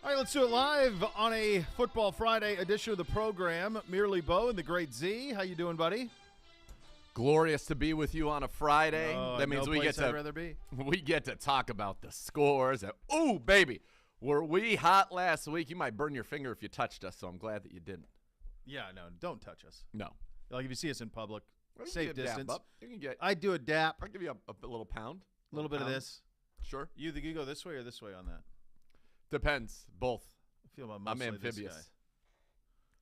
All right, let's do it live on a Football Friday edition of the program. Merely Bo and the Great Z. How you doing, buddy? Glorious to be with you on a Friday. That means we get to talk about the scores. Ooh, baby, were we hot last week? You might burn your finger if you touched us, so I'm glad that you didn't. Yeah, no, don't touch us. No. Like if you see us in public, safe distance. You can get. I do a dap. I'll give you a little pound. A little bit of this. Sure. You go this way or this way on that? Depends. Both. I feel I'm amphibious.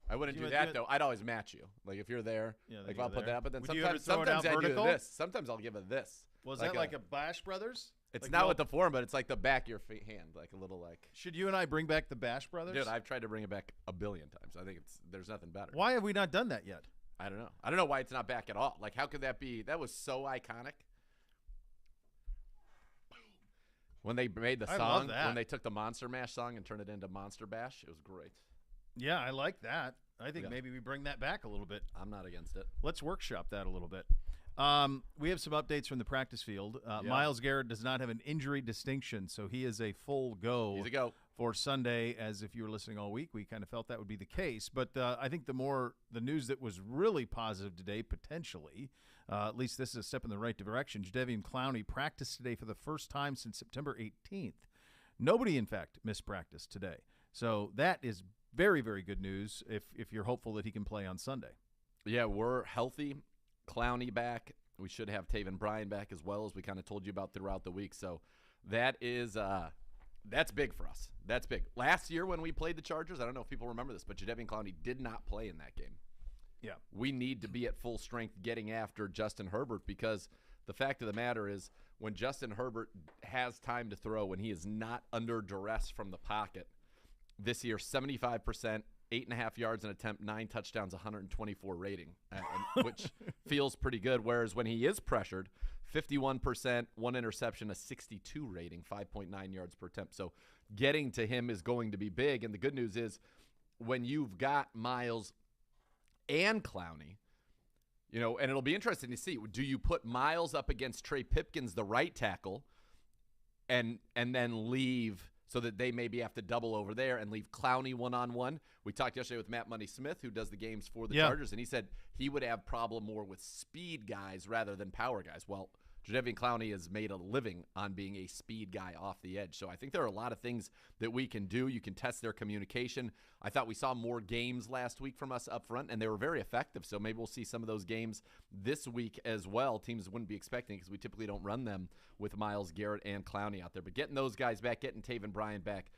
I wouldn't do that though. I'd always match you. Like if you're there, like I'll put that. But then sometimes I do this. Sometimes I'll give it this. Was that like a Bash Brothers? It's not with the form, but it's like the back of your hand, like a little like. Should you and I bring back the Bash Brothers? Dude, I've tried to bring it back a billion times. I think there's nothing better. Why have we not done that yet? I don't know. I don't know why it's not back at all. Like how could that be? That was so iconic. When they made the song, when they took the Monster Mash song and turned it into Monster Bash, it was great. Yeah, I like that. I think maybe we bring that back a little bit. I'm not against it. Let's workshop that a little bit. We have some updates from the practice field. Myles Garrett does not have an injury distinction, so he is a full go. He's a go. For Sunday, as if you were listening all week, we kind of felt that would be the case. But I think the news that was really positive today, potentially, at least this is a step in the right direction, Jadeveon Clowney practiced today for the first time since September 18th. Nobody, in fact, missed practice today. So that is very, very good news if you're hopeful that he can play on Sunday. Yeah, we're healthy. Clowney back. We should have Taven Bryan back as well, as we kind of told you about throughout the week. So that is that's big for us. That's big. Last year when we played the Chargers, I don't know if people remember this, but Jadeveon Clowney did not play in that game. Yeah. We need to be at full strength getting after Justin Herbert, because the fact of the matter is when Justin Herbert has time to throw, when he is not under duress from the pocket, this year 75%, 8.5 yards an attempt, 9 touchdowns, 124 rating, which feels pretty good. Whereas when he is pressured, 51%, 1 interception, a 62 rating, 5.9 yards per attempt. So getting to him is going to be big. And the good news is when you've got Myles and Clowney, and it'll be interesting to see, do you put Myles up against Trey Pipkins, the right tackle, and then leave so that they maybe have to double over there and leave Clowney one-on-one? We talked yesterday with Matt Money Smith, who does the games for the Chargers, and he said he would have problem more with speed guys rather than power guys. Well, Jadeveon Clowney has made a living on being a speed guy off the edge. So I think there are a lot of things that we can do. You can test their communication. I thought we saw more games last week from us up front, and they were very effective. So maybe we'll see some of those games this week as well. Teams wouldn't be expecting, because we typically don't run them with Myles Garrett and Clowney out there. But getting those guys back, getting Taven Bryan back,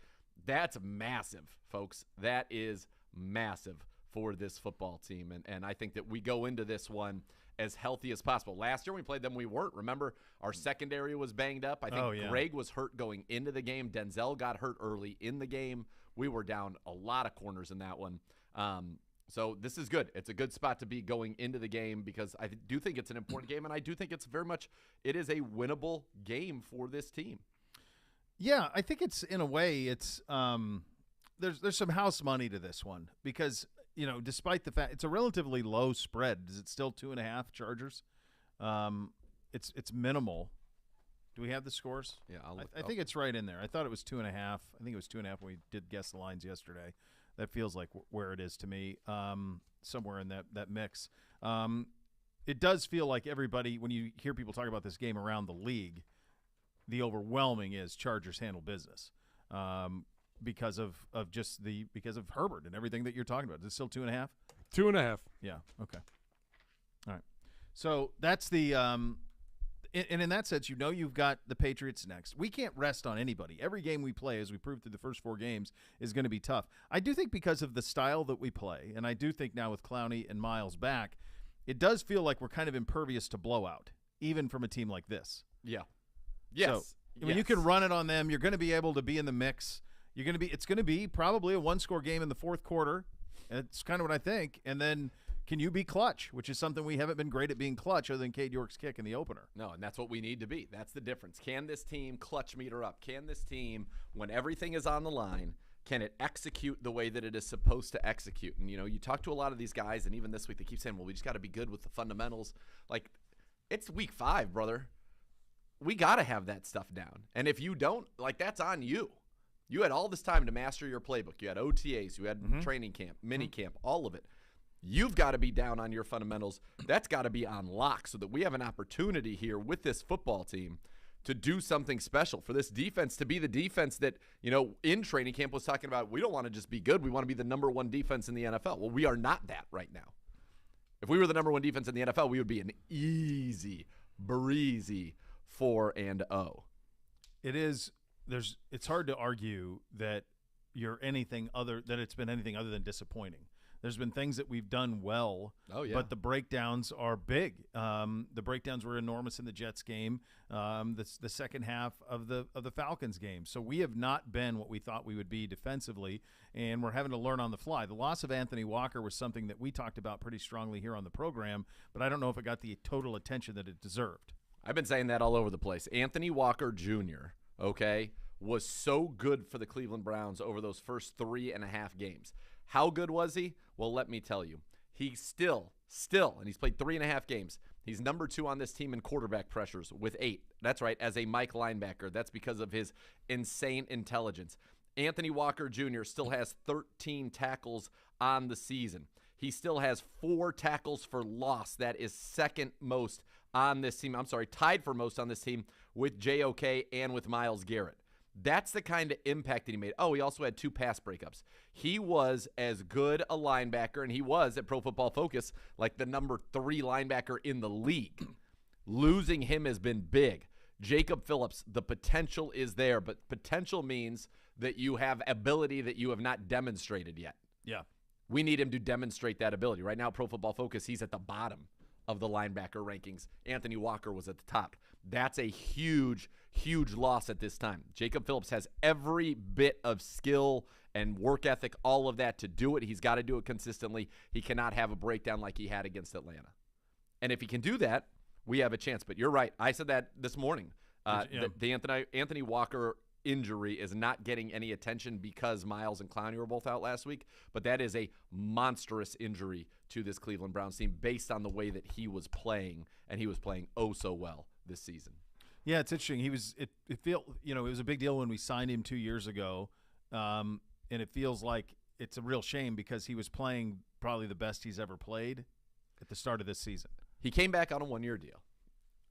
that's massive, folks. That is massive for this football team. And I think that we go into this one as healthy as possible. Last year when we played them, we weren't. Remember, our secondary was banged up. I think Greg was hurt going into the game. Denzel got hurt early in the game. We were down a lot of corners in that one. So this is good. It's a good spot to be going into the game, because I do think it's an important game, and I do think it is a winnable game for this team. Yeah, I think it's, in a way, it's there's some house money to this one, because despite the fact it's a relatively low spread. Is it still 2.5 Chargers? It's minimal. Do we have the scores? Yeah, I think it's right in there. I thought it was 2.5. I think it was 2.5 when we did guess the lines yesterday. That feels like where it is to me, somewhere in that mix. It does feel like everybody, when you hear people talk about this game around the league, the overwhelming is Chargers handle business. Because of Herbert and everything that you're talking about. Is it still 2.5? 2.5. Yeah. Okay. All right. So that's the and in that sense, you've got the Patriots next. We can't rest on anybody. Every game we play, as we proved through the first 4 games, is going to be tough. I do think because of the style that we play, and I do think now with Clowney and Myles back, it does feel like we're kind of impervious to blowout, even from a team like this. Yeah. Yes. So, you can run it on them. You're going to be able to be in the mix. It's going to be probably a 1-score game in the fourth quarter. It's kind of what I think. And then can you be clutch, which is something we haven't been great at being clutch, other than Cade York's kick in the opener. No, and that's what we need to be. That's the difference. Can this team clutch meter up? Can this team, when everything is on the line, can it execute the way that it is supposed to execute? And, you talk to a lot of these guys, and even this week they keep saying, well, we just got to be good with the fundamentals. Like, it's week 5, brother. We got to have that stuff down. And if you don't, that's on you. You had all this time to master your playbook. You had OTAs, you had training camp, mini camp, all of it. You've got to be down on your fundamentals. That's got to be on lock so that we have an opportunity here with this football team to do something special, for this defense to be the defense that, in training camp was talking about, we don't want to just be good. We want to be the number one defense in the NFL. Well, we are not that right now. If we were the number one defense in the NFL, we would be an easy, breezy 4-0. It's hard to argue that it's been anything other than disappointing. There's been things that we've done well, but the breakdowns are big. The breakdowns were enormous in the Jets game, the second half of the Falcons game. So we have not been what we thought we would be defensively, and we're having to learn on the fly. The loss of Anthony Walker was something that we talked about pretty strongly here on the program, but I don't know if it got the total attention that it deserved. I've been saying that all over the place. Anthony Walker Jr., was so good for the Cleveland Browns over those first 3.5 games. How good was he? Well, let me tell you. He's still, and he's played 3.5 games. He's number 2 on this team in quarterback pressures with 8. That's right, as a Mike linebacker. That's because of his insane intelligence. Anthony Walker Jr. still has 13 tackles on the season. He still has 4 tackles for loss. That is second most on this team. Tied for most on this team with JOK and with Myles Garrett. That's the kind of impact that he made. Oh, he also had 2 pass breakups. He was as good a linebacker, and he was at Pro Football Focus like the number 3 linebacker in the league. Losing him has been big. Jacob Phillips, the potential is there, but potential means that you have ability that you have not demonstrated yet. Yeah. We need him to demonstrate that ability. Right now, Pro Football Focus, he's at the bottom of the linebacker rankings. Anthony Walker was at the top. That's a huge, huge loss at this time. Jacob Phillips has every bit of skill and work ethic, all of that to do it. He's got to do it consistently. He cannot have a breakdown like he had against Atlanta. And if he can do that, we have a chance. But you're right. I said that this morning. The Anthony Walker injury is not getting any attention because Myles and Clowney were both out last week, but that is a monstrous injury to this Cleveland Browns team based on the way that he was playing, and he was playing oh so well this season. Yeah, it's interesting. It was a big deal when we signed him 2 years ago, and it feels like it's a real shame because he was playing probably the best he's ever played at the start of this season. He came back on a 1-year deal.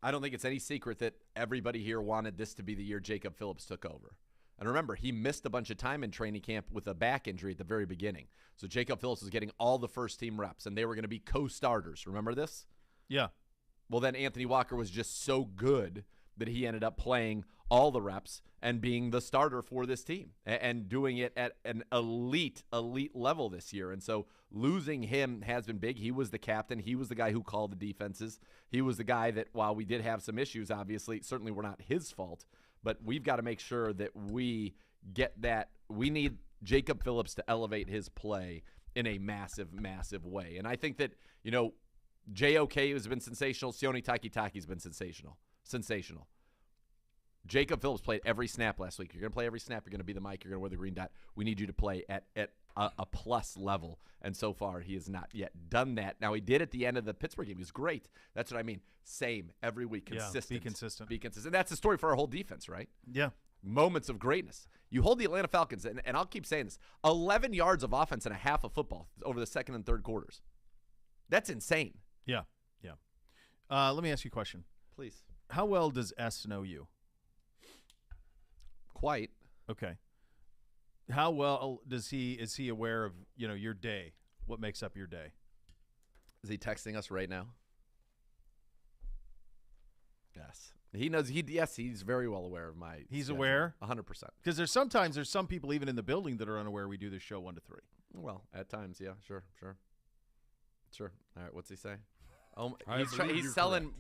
I don't think it's any secret that everybody here wanted this to be the year Jacob Phillips took over. And remember, he missed a bunch of time in training camp with a back injury at the very beginning. So Jacob Phillips was getting all the first-team reps, and they were going to be co-starters. Remember this? Yeah. Well, then Anthony Walker was just so good that he ended up playing all the reps and being the starter for this team and doing it at an elite level this year. And so losing him has been big. He was the captain. He was the guy who called the defenses. He was the guy that, while we did have some issues, obviously, certainly were not his fault, but we've got to make sure that we get that. We need Jacob Phillips to elevate his play in a massive, massive way. And I think that, JOK has been sensational. Sione Takitaki's been sensational. Jacob Phillips played every snap last week. You're going to play every snap. You're going to be the mic. You're going to wear the green dot. We need you to play at a plus level. And so far, he has not yet done that. Now, he did at the end of the Pittsburgh game. He was great. That's what I mean. Same every week. Consistent. Yeah, be consistent. That's the story for our whole defense, right? Yeah. Moments of greatness. You hold the Atlanta Falcons, and I'll keep saying this, 11 yards of offense and a half of football over the second and third quarters. That's insane. Yeah. Let me ask you a question. Please. How well does S know you? Quite. Okay. How well is he aware of, your day? What makes up your day? Is he texting us right now? Yes. He knows. He's very well aware of my He's schedule. aware? 100%. Because there's some people even in the building that are unaware we do this show 1 to 3. Well, at times, yeah. Sure. All right, what's he say? Oh, he's selling.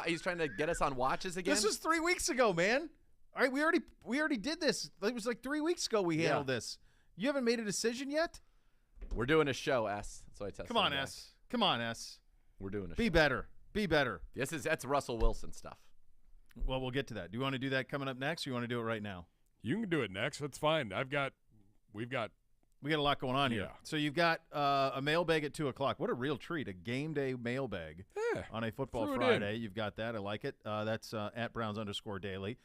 He's trying to get us on watches again. This was 3 weeks ago, man. All right, we already did this. It was like 3 weeks ago we handled this. You haven't made a decision yet? We're doing a show, S. That's what I tested. Come on, S. Come on, S. We're doing a show. Be better. That's Russell Wilson stuff. Well, we'll get to that. Do you want to do that coming up next, or you want to do it right now? You can do it next. That's fine. We've got We got a lot going on here. Yeah. So you've got a mailbag at 2 o'clock. What a real treat, a game day mailbag on a football threw it Friday. You've got that. I like it. That's at Browns_daily.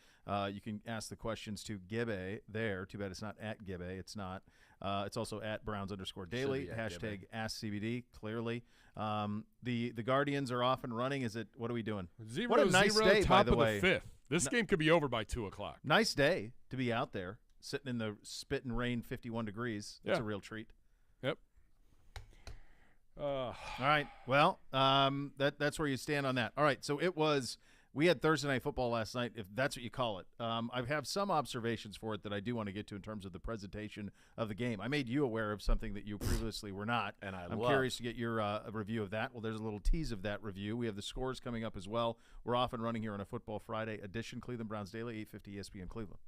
You can ask the questions to Gibbe there. Too bad it's not at Gibbe. It's not. It's also at Browns_daily. Hashtag AskCBD, clearly. The Guardians are off and running. Is it? What are we doing? 0-0, What a nice day, top by the of way. the 5th. This game could be over by 2 o'clock. Nice day to be out there, sitting in the spit and rain, 51 degrees. That's a real treat. Yep. All right. Well, that's where you stand on that. All right. So we had Thursday Night Football last night, if that's what you call it. I have some observations for it that I do want to get to in terms of the presentation of the game. I made you aware of something that you previously were not, and I'm curious to get your review of that. Well, there's a little tease of that review. We have the scores coming up as well. We're off and running here on a Football Friday edition. Cleveland Browns Daily, 850 ESPN Cleveland.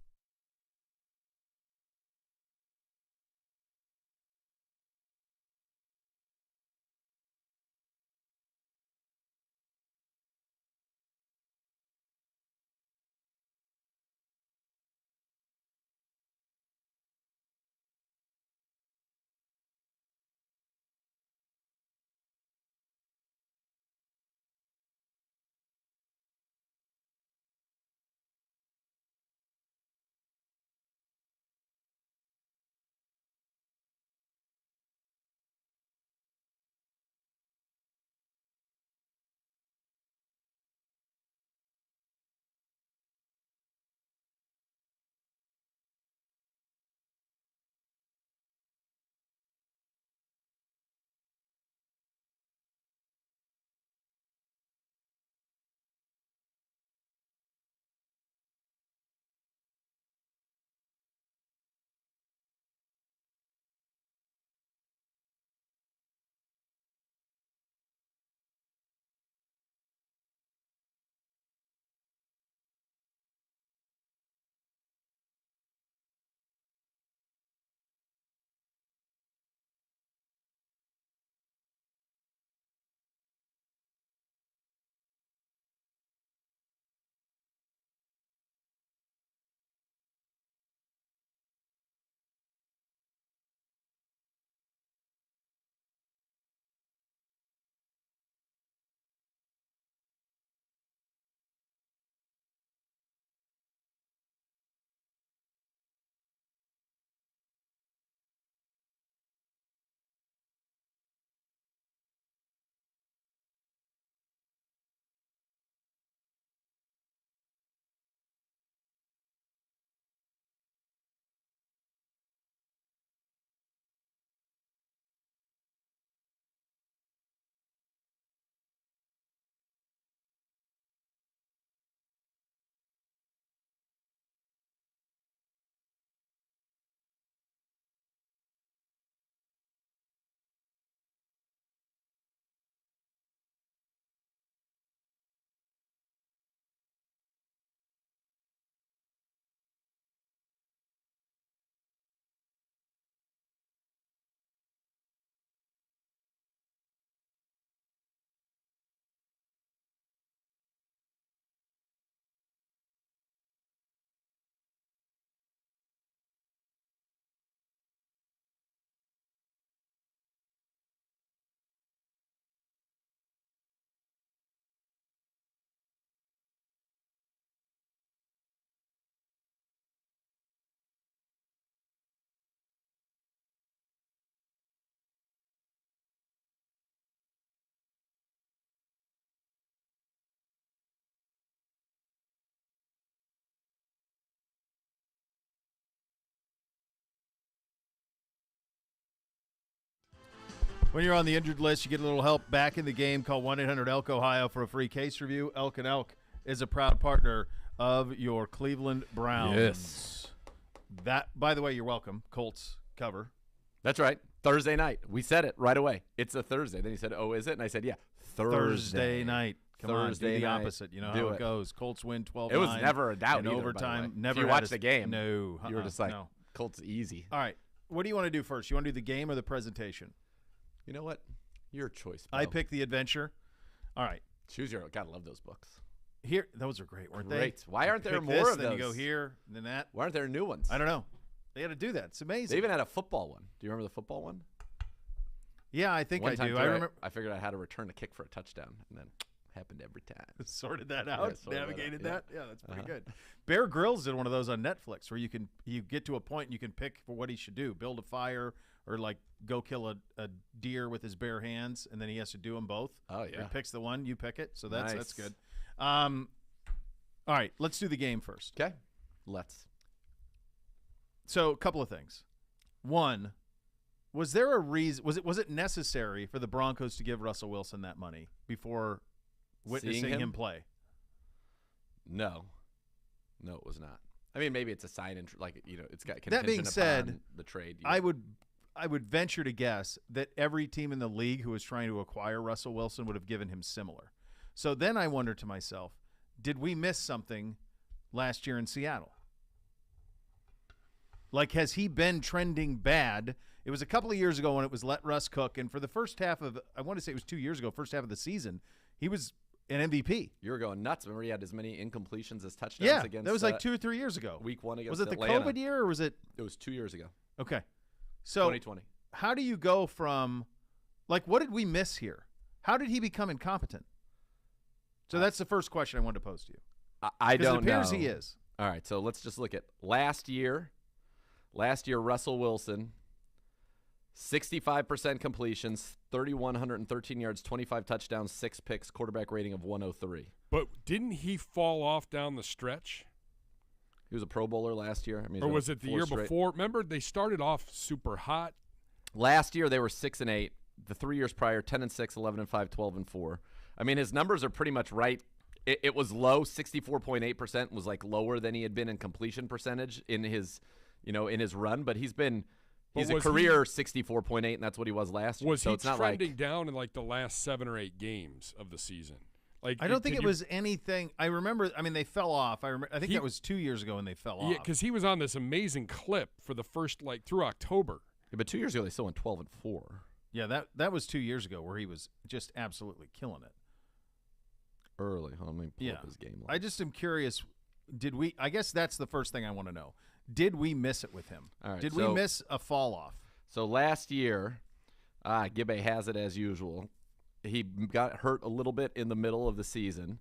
When you're on the injured list, you get a little help back in the game. Call 1-800-ELK-OHIO for a free case review. Elk & Elk is a proud partner of your Cleveland Browns. Yes. That, by the way, you're welcome. Colts cover. That's right. Thursday night. We said it right away. It's a Thursday. Then he said, oh, is it? And I said, yeah, Thursday night. Come Thursday on, do the night. opposite. You know Do how it it. goes. Colts win 12-9. It was never a doubt in either, overtime. by the way. Never if you had watched a- the game, No. you were just like, no. Colts easy. All right. What do you want to do first? You want to do the game or the presentation? You know what? Your choice, Bo. I picked the adventure. All right. Choose your own. Gotta love those books. Here, those are great, weren't they? Great. Why aren't there Pick more this, of then those? you go here, then that. Why aren't there new ones? I don't know. They had to do that. It's amazing. They even had a football one. Do you remember the football one? Yeah, I think One I time do. I remember. I figured I had to return a kick for a touchdown, and then happened every time. Sorted that out. sorted that out, Navigated yeah. that. Yeah, that's pretty good. Bear Grylls did one of those on Netflix where you get to a point and you can pick for what he should do: build a fire or like go kill a deer with his bare hands, and then he has to do them both. Oh yeah. He picks the one, you pick it. So that's Nice. good. All right, let's do the game first. Okay. Let's. So a couple of things. One, was there a reason? Was it necessary for the Broncos to give Russell Wilson that money before witnessing him play? No, it was not. I mean, maybe it's a sign, it's got contingent That being said, upon the trade. I would venture to guess that every team in the league who was trying to acquire Russell Wilson would have given him similar. So then I wonder to myself, did we miss something last year in Seattle? Like, has he been trending bad? It was a couple of years ago when it was let Russ cook, and for the first half of, I want to say it was 2 years ago, first half of the season, he was an MVP. You were going nuts. Remember he had as many incompletions as touchdowns Yeah, against that was like 2 or 3 years ago. week 1 against Was it the Atlanta. COVID year or was it? It was 2 years ago. Okay. So 2020. how do you go from, like, what did we miss here? How did he become incompetent? So that's the first question I wanted to pose to you. I don't know. It appears he is. All right, so let's just look at last year. Last year, Russell Wilson, 65% completions, 3,113 yards, 25 touchdowns, 6 picks, quarterback rating of 103. But didn't he fall off down the stretch? He was a Pro Bowler last year. I mean, Or was it the 4 year straight. before? Remember, they started off super hot. Last year, they were 6-8. The 3 years prior, 10-6, 11-5, 12-4. I mean, his numbers are pretty much right. It was low. 64.8% was like lower than he had been in completion percentage in his, in his run. But he's a career 64.8, and that's what he was last year. Was so he it's not trending like, down in like the last 7 or 8 games of the season? Like, I don't think it was anything. I remember. I mean, they fell off. I think He- that was 2 years ago when they fell off. Yeah, because he was on this amazing clip for the first, through October. Yeah, but 2 years ago they still went 12-4. Yeah, that was 2 years ago where he was just absolutely killing it. Early. Hold on, let me pull up his game. I just am curious. Did we? I guess that's the first thing I want to know. Did we miss it with him? All right, Did we so- miss a fall off? So last year, Gibbe has it as usual. He got hurt a little bit in the middle of the season.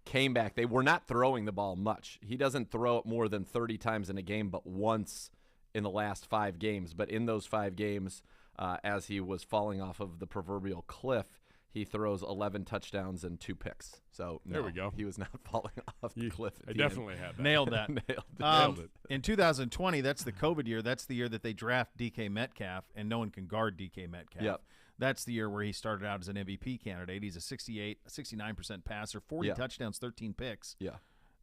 Came back. They were not throwing the ball much. He doesn't throw it more than 30 times in a game, but once in the last 5 games. But in those 5 games, as he was falling off of the proverbial cliff, he throws 11 touchdowns and 2 picks. So There we go. He was not falling off the cliff. at I the end. definitely had that. Nailed that. Nailed it. In 2020, that's the COVID year. That's the year that they draft DK Metcalf, and no one can guard DK Metcalf. Yep. That's the year where he started out as an MVP candidate. He's a 69% passer, 40 Yeah. touchdowns, 13 picks. Yeah.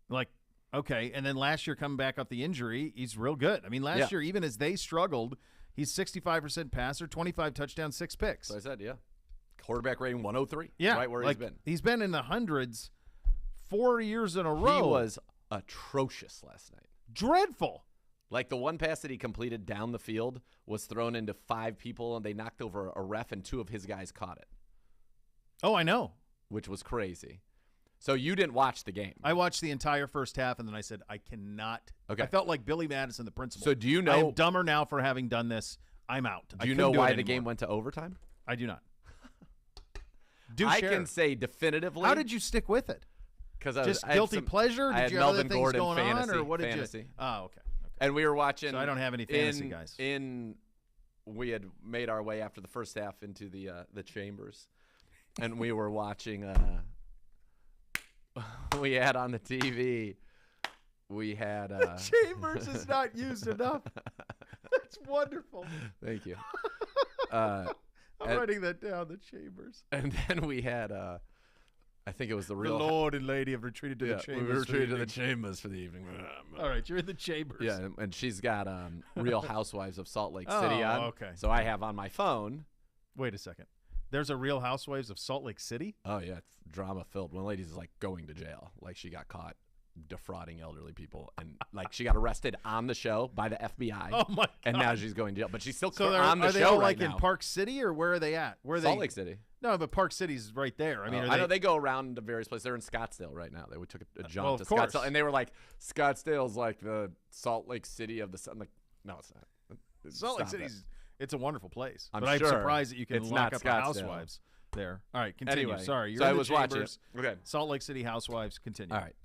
Like, okay. And then last year, coming back off the injury, he's real good. I mean, last year, even as they struggled, he's 65% passer, 25 touchdowns, 6 picks. So I said, yeah. Quarterback rating 103. Yeah, Right where like, he's been. He's been in the hundreds 4 years in a row. He was atrocious last night. dreadful. Like the one pass that he completed down the field was thrown into 5 people, and they knocked over a ref, and 2 of his guys caught it, Oh, I know. which was crazy. So you didn't watch the game. I watched the entire first half, and then I said, I cannot. Okay. I felt like Billy Madison, the principal. So do you I know? am dumber now for having done this. I'm out. Do you know why the game went to overtime? I do not. Do I share. can say definitively. How did you stick with it? Because Just guilty pleasure? I Did had you have other Melvin things Gordon going fantasy, on, or what did fantasy. you? Oh, okay. And we were watching. So I don't have any fantasy guys. We had made our way after the first half into the chambers, and we were watching. We had on the TV. We had. Chambers is not used enough. That's wonderful. Thank you. I'm and- writing that down. The Chambers. And then we had. I think it was the The real. Lord and Lady have retreated to the Chambers. we for retreated to the evening. chambers for the evening. All right, you're in the Chambers. Yeah, and she's got Real Housewives of Salt Lake Oh, City on. okay. So I have on my phone. Wait a second. There's a Real Housewives of Salt Lake City? Oh yeah, it's drama filled. One lady's like going to jail, like she got caught defrauding elderly people, and like she got arrested on the show by the FBI. Oh my god. And now she's going to jail, but she's still so on the are they show all right like now. in Park City, or where are they at? Where are Salt they? Lake City. No, but Park City's right there. I mean, I know they go around to various places. They're in Scottsdale right now. We took a jaunt well, to of course. Scottsdale, and they were like, Scottsdale's like the Salt Lake City of the sun. Like, No, it's not. Salt Lake Stop City's it's a wonderful place. I'm but sure. I'm surprised that you can It's lock not up the Scottsdale. housewives there. All right, continue. Anyway, Sorry, you're so in I the was watching Chambers. it. Okay. Salt Lake City housewives. Continue. All right.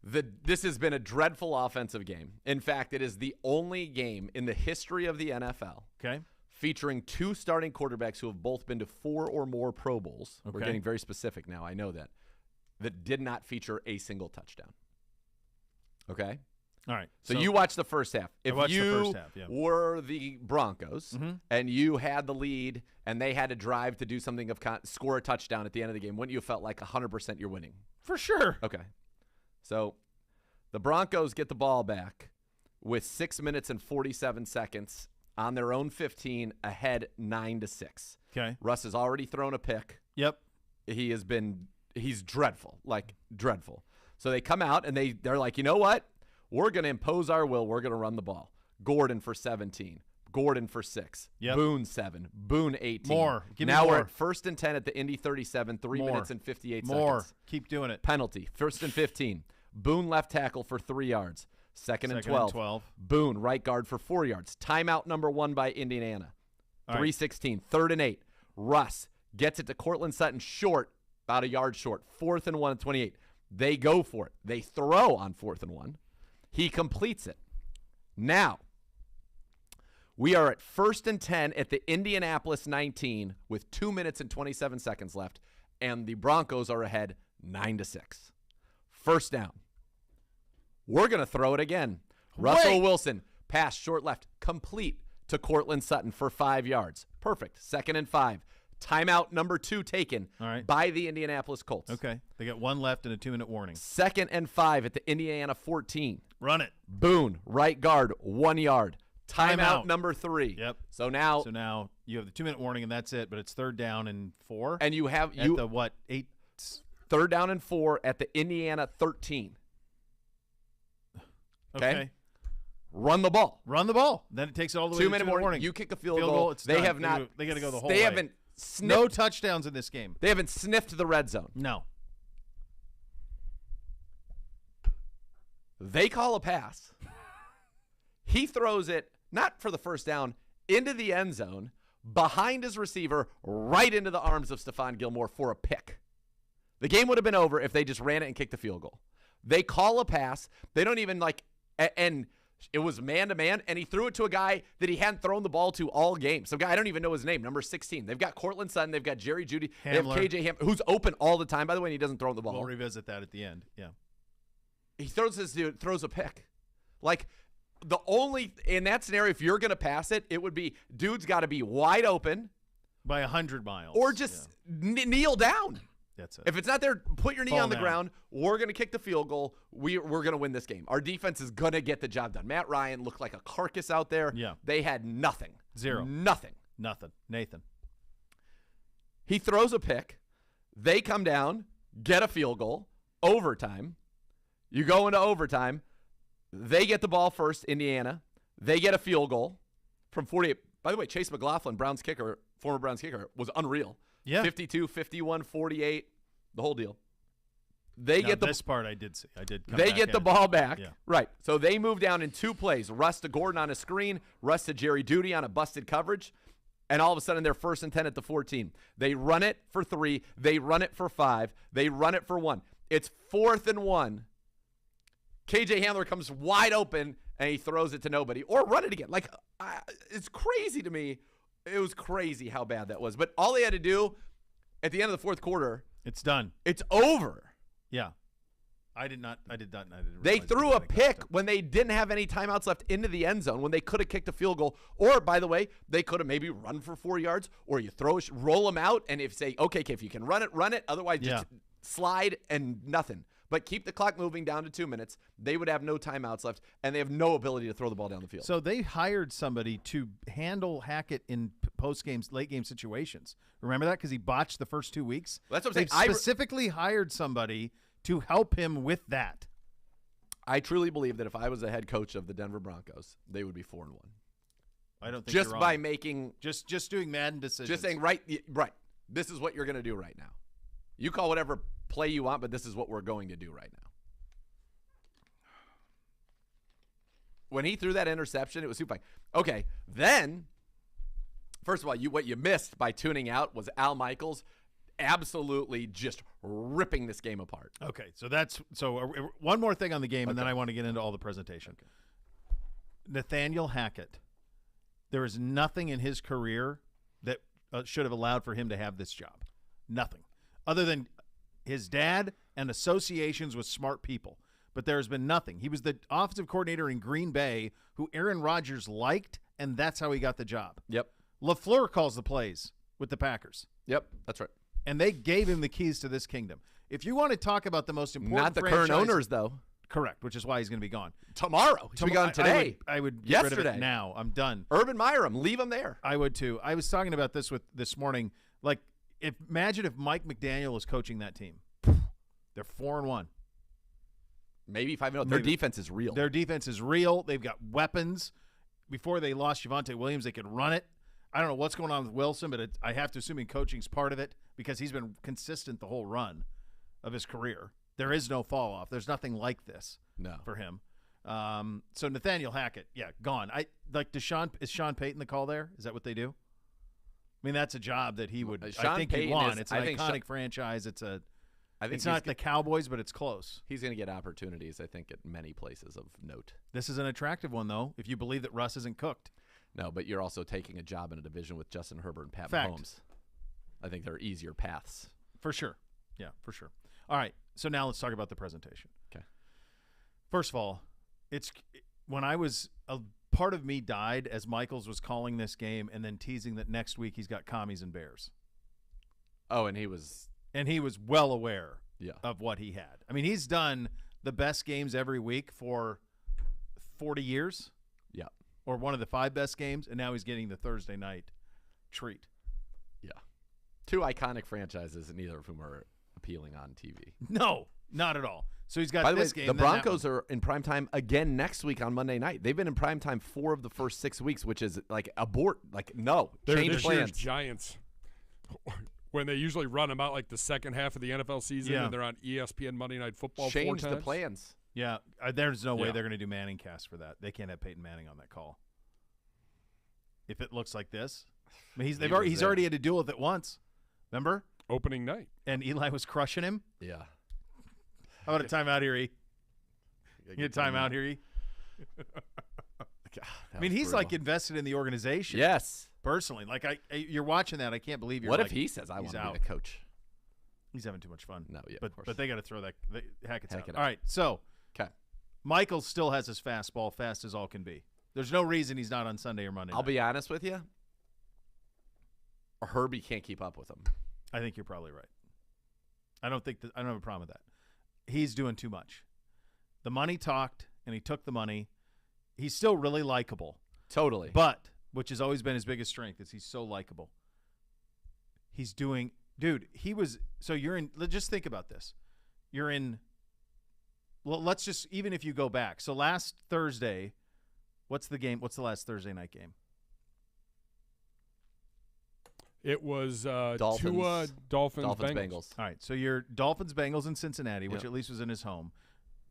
This has been a dreadful offensive game. In fact, it is the only game in the history of the NFL Okay. featuring two starting quarterbacks who have both been to 4 or more Pro Bowls. We're Okay. getting very specific now. I know that did not feature a single touchdown. Okay? All right. So you watched the first half. If watched the you first half, yeah. were the Broncos Mhm. and you had the lead and they had to drive to do something of score a touchdown at the end of the game, wouldn't you have felt like 100% you're winning? for sure. Okay. So the Broncos get the ball back with 6 minutes and 47 seconds on their own 15, ahead 9-6. Okay. Russ has already thrown a pick. Yep. He's dreadful, like dreadful. So they come out and they're like, you know what? We're going to impose our will. We're going to run the ball. Gordon for 17. Gordon for 6. Yep. Boone 7. Boone 18. More. Give me now more. we're at 1st and 10 at the Indy 37. 3 More. minutes and 58 More. seconds. Keep doing it. Penalty. 1st and 15. Boone left tackle for 3 yards. Second and 12. Boone right guard for 4 yards. Timeout number 1 by Indiana. All right. 3:16. 3rd and 8. Russ gets it to Cortland Sutton short, about a yard short. 4th and 1 at 28. They go for it. They throw on 4th and 1. He completes it. Now, we are at 1st and 10 at the Indianapolis 19 with 2 minutes and 27 seconds left, and the Broncos are ahead 9-6. First down. We're going to throw it again. Russell Wilson, pass short left, complete to Cortland Sutton for 5 yards. Perfect. 2nd and 5. Timeout number 2 taken by the Indianapolis Colts. Okay. They got 1 left and a 2-minute warning. 2nd and 5 at the Indiana 14. Run it. Boone, right guard, 1 yard. Timeout number 3. Yep. So now you have the 2-minute warning and that's it, but it's 3rd down and 4. and you have at the what? 8 3rd down and 4 at the Indiana 13. Okay. Run the ball. Run the ball. Then it takes it all the way to 2-minute warning. You kick a field goal. It's they done. have not. They got to go the whole They way. haven't sniffed. No touchdowns in this game. They haven't sniffed the red zone. No. They call a pass. He throws it, not for the first down, into the end zone, behind his receiver, right into the arms of Stephon Gilmore for a pick. The game would have been over if they just ran it and kicked the field goal. They call a pass. They don't even and it was man-to-man, and he threw it to a guy that he hadn't thrown the ball to all game. Some guy, I don't even know his name, number 16. They've got Cortland Sutton. They've got Jerry Jeudy. They have KJ Hamler, who's open all the time, by the way, and he doesn't throw the ball. We'll revisit that at the end. Yeah. He throws a pick. Like, the only, in that scenario, if you're going to pass it, it would be, dude's got to be wide open. By 100 miles. Or just kneel down. That's it. If it's not there, put your knee Fall on the down. ground. We're going to kick the field goal. We're going to win this game. Our defense is going to get the job done. Matt Ryan looked like a carcass out there. Yeah. They had nothing. Zero. Nothing. Nathan. He throws a pick. They come down, get a field goal, overtime. You go into overtime. They get the ball first, Indiana. They get a field goal from 48. By the way, Chase McLaughlin, Browns kicker, former Browns kicker, was unreal. Yeah. 52, 51, 48, the whole deal. They get this part I did see. I did. They get the ball back. Yeah. Right. So they move down in 2 plays. Russ to Gordon on a screen, Russ to Jerry Jeudy on a busted coverage, and all of a sudden they're 1st and 10 at the 14. They run it for 3. They run it for 5. They run it for 1. It's 4th and 1. KJ Hamler comes wide open, and he throws it to nobody. Or run it again. Like, it's crazy to me. It was crazy how bad that was. But all they had to do at the end of the 4th quarter, it's done. It's over. Yeah. I did not. They threw a pick when they didn't have any timeouts left into the end zone when they could have kicked a field goal. Or, by the way, they could have maybe run for 4 yards, or you roll them out, and if you can run it, run it. Otherwise, just slide and nothing. But keep the clock moving down to 2 minutes. They would have no timeouts left, and they have no ability to throw the ball down the field. So they hired somebody to handle Hackett in post-game, late-game situations. Remember that? Because he botched the first 2 weeks? Well, that's what I'm saying. saying. They specifically hired somebody to help him with that. I truly believe that if I was the head coach of the Denver Broncos, they would be 4-1. I don't think just you're wrong. by making just doing Madden decisions. Just saying right. This is what you're going to do right now. You call whatever play you want, but this is what we're going to do right now. when he threw that interception, it was super fun. Okay, then, first of all, what you missed by tuning out was Al Michaels absolutely just ripping this game apart. Okay, so one more thing on the game, and then I want to get into all the presentation. Okay. Nathaniel Hackett, there is nothing in his career that should have allowed for him to have this job. Nothing. Other than his dad and associations with smart people. But there has been nothing. He was the offensive coordinator in Green Bay who Aaron Rodgers liked, and that's how he got the job. Yep. LaFleur calls the plays with the Packers. Yep, that's right. And they gave him the keys to this kingdom. If you want to talk about the most important Not the franchise, current owners, though. Correct, which is why he's going to be gone. Tomorrow. He's be gone today. I would get rid of Yesterday. it now. I'm done. Urban Meyer him. Leave him there. I would too. I was talking about this this morning. Like, imagine if Mike McDaniel was coaching that team. They're 4-1. Maybe 5-0. Their defense is real. Their defense is real. They've got weapons. Before they lost Javonte Williams, they could run it. I don't know what's going on with Wilson, but I have to assume coaching's part of it because he's been consistent the whole run of his career. There is no fall off. There's nothing like this for him. So Nathaniel Hackett, gone. Is Sean Payton the call there? Is that what they do? I mean, that's a job that he would. I think he'd want. It's an iconic franchise. It's not the Cowboys, but it's close. He's going to get opportunities, I think, at many places of note. This is an attractive one, though, if you believe that Russ isn't cooked. No, but you're also taking a job in a division with Justin Herbert and Pat Fact. Mahomes. I think there are easier paths. For sure. Yeah, for sure. All right, so now let's talk about the presentation. Okay. First of all, when I was a part of me died as Michaels was calling this game and then teasing that next week he's got Commies and Bears. Oh, and he was well aware Yeah. of what he had. I mean, he's done the best games every week for 40 years. Yeah. Or one of the 5 best games, and now he's getting the Thursday night treat. Yeah. 2 iconic franchises, and neither of whom are appealing on TV. No, not at all. So he's got By the this way, game. the Broncos are in primetime again next week on Monday night. They've been in primetime 4 of the first 6 weeks, which is like abort. Like, no, change this plans. year's Giants. When they usually run them out like the second half of the NFL season, and they're on ESPN Monday Night Football. Change 4 the times. plans. Yeah, there's no way Yeah. they're going to do Manning cast for that. They can't have Peyton Manning on that call. If it looks like this, I mean, he's already had to deal with it once. Remember? Opening night. And Eli was crushing him. Yeah. How about a timeout here, E? You get a timeout here, E? I mean, he's like invested in the organization. Yes. Personally, like you're watching that. I can't believe you're. What like, if he says, "I want to out. be the coach"? He's having too much fun. No, yeah, but of course. but they got to throw that Hackett's out. Hackett All right, so Okay. Michael still has his fastball fast as all can be. There's no reason he's not on Sunday or Monday. I'll night. be honest with you. Herbie can't keep up with him. I think you're probably right. I don't have a problem with that. He's doing too much. The money talked, and he took the money. He's still really likable. Totally. But, which has always been his biggest strength, is he's so likable. He's doing – dude, he was – so you're in – just think about this. You're in – well, let's just – even if you go back. So last Thursday, what's the game? What's the last Thursday night game? It was Dolphins. Tua, Dolphins, Bengals. All right, so you're Dolphins-Bengals in Cincinnati, which Yep. at least was in his home.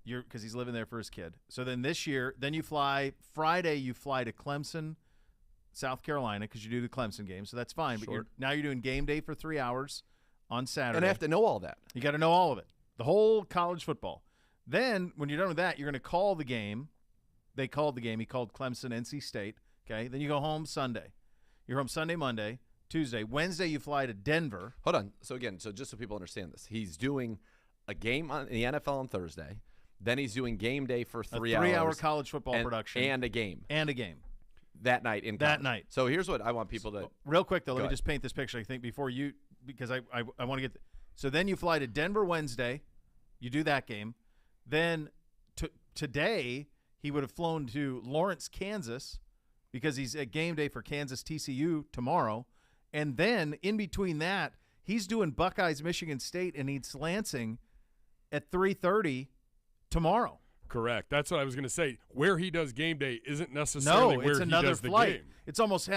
Because he's living there for his kid. So then this year, then you fly – Friday you fly to Clemson, South Carolina, because you do the Clemson game, so that's fine. Short. But now you're doing game day for 3 hours on Saturday. And I have to know all that. You got to know all of it, the whole college football. Then when you're done with that, you're going to call the game. They called the game. He called Clemson, NC State. Okay, then you go home Sunday. You're home Sunday, Monday, Tuesday. Wednesday you fly to Denver. Hold on. So again, just so people understand this, he's doing a game in the NFL on Thursday. Then he's doing game day for 3 hours. A 3-hour college football and, production. And a game. That night in college. That night. So here's what I want people to – real quick, though, let me ahead. just paint this picture, I think, before you – because I want to get – so then you fly to Denver Wednesday. You do that game. Then today he would have flown to Lawrence, Kansas, because he's at game day for Kansas TCU tomorrow. And then in between that, he's doing Buckeyes, Michigan State, and he's Lansing at 3:30 tomorrow. Correct. That's what I was going to say. Where he does game day isn't necessarily No, where it's he another does flight. the game. It's almost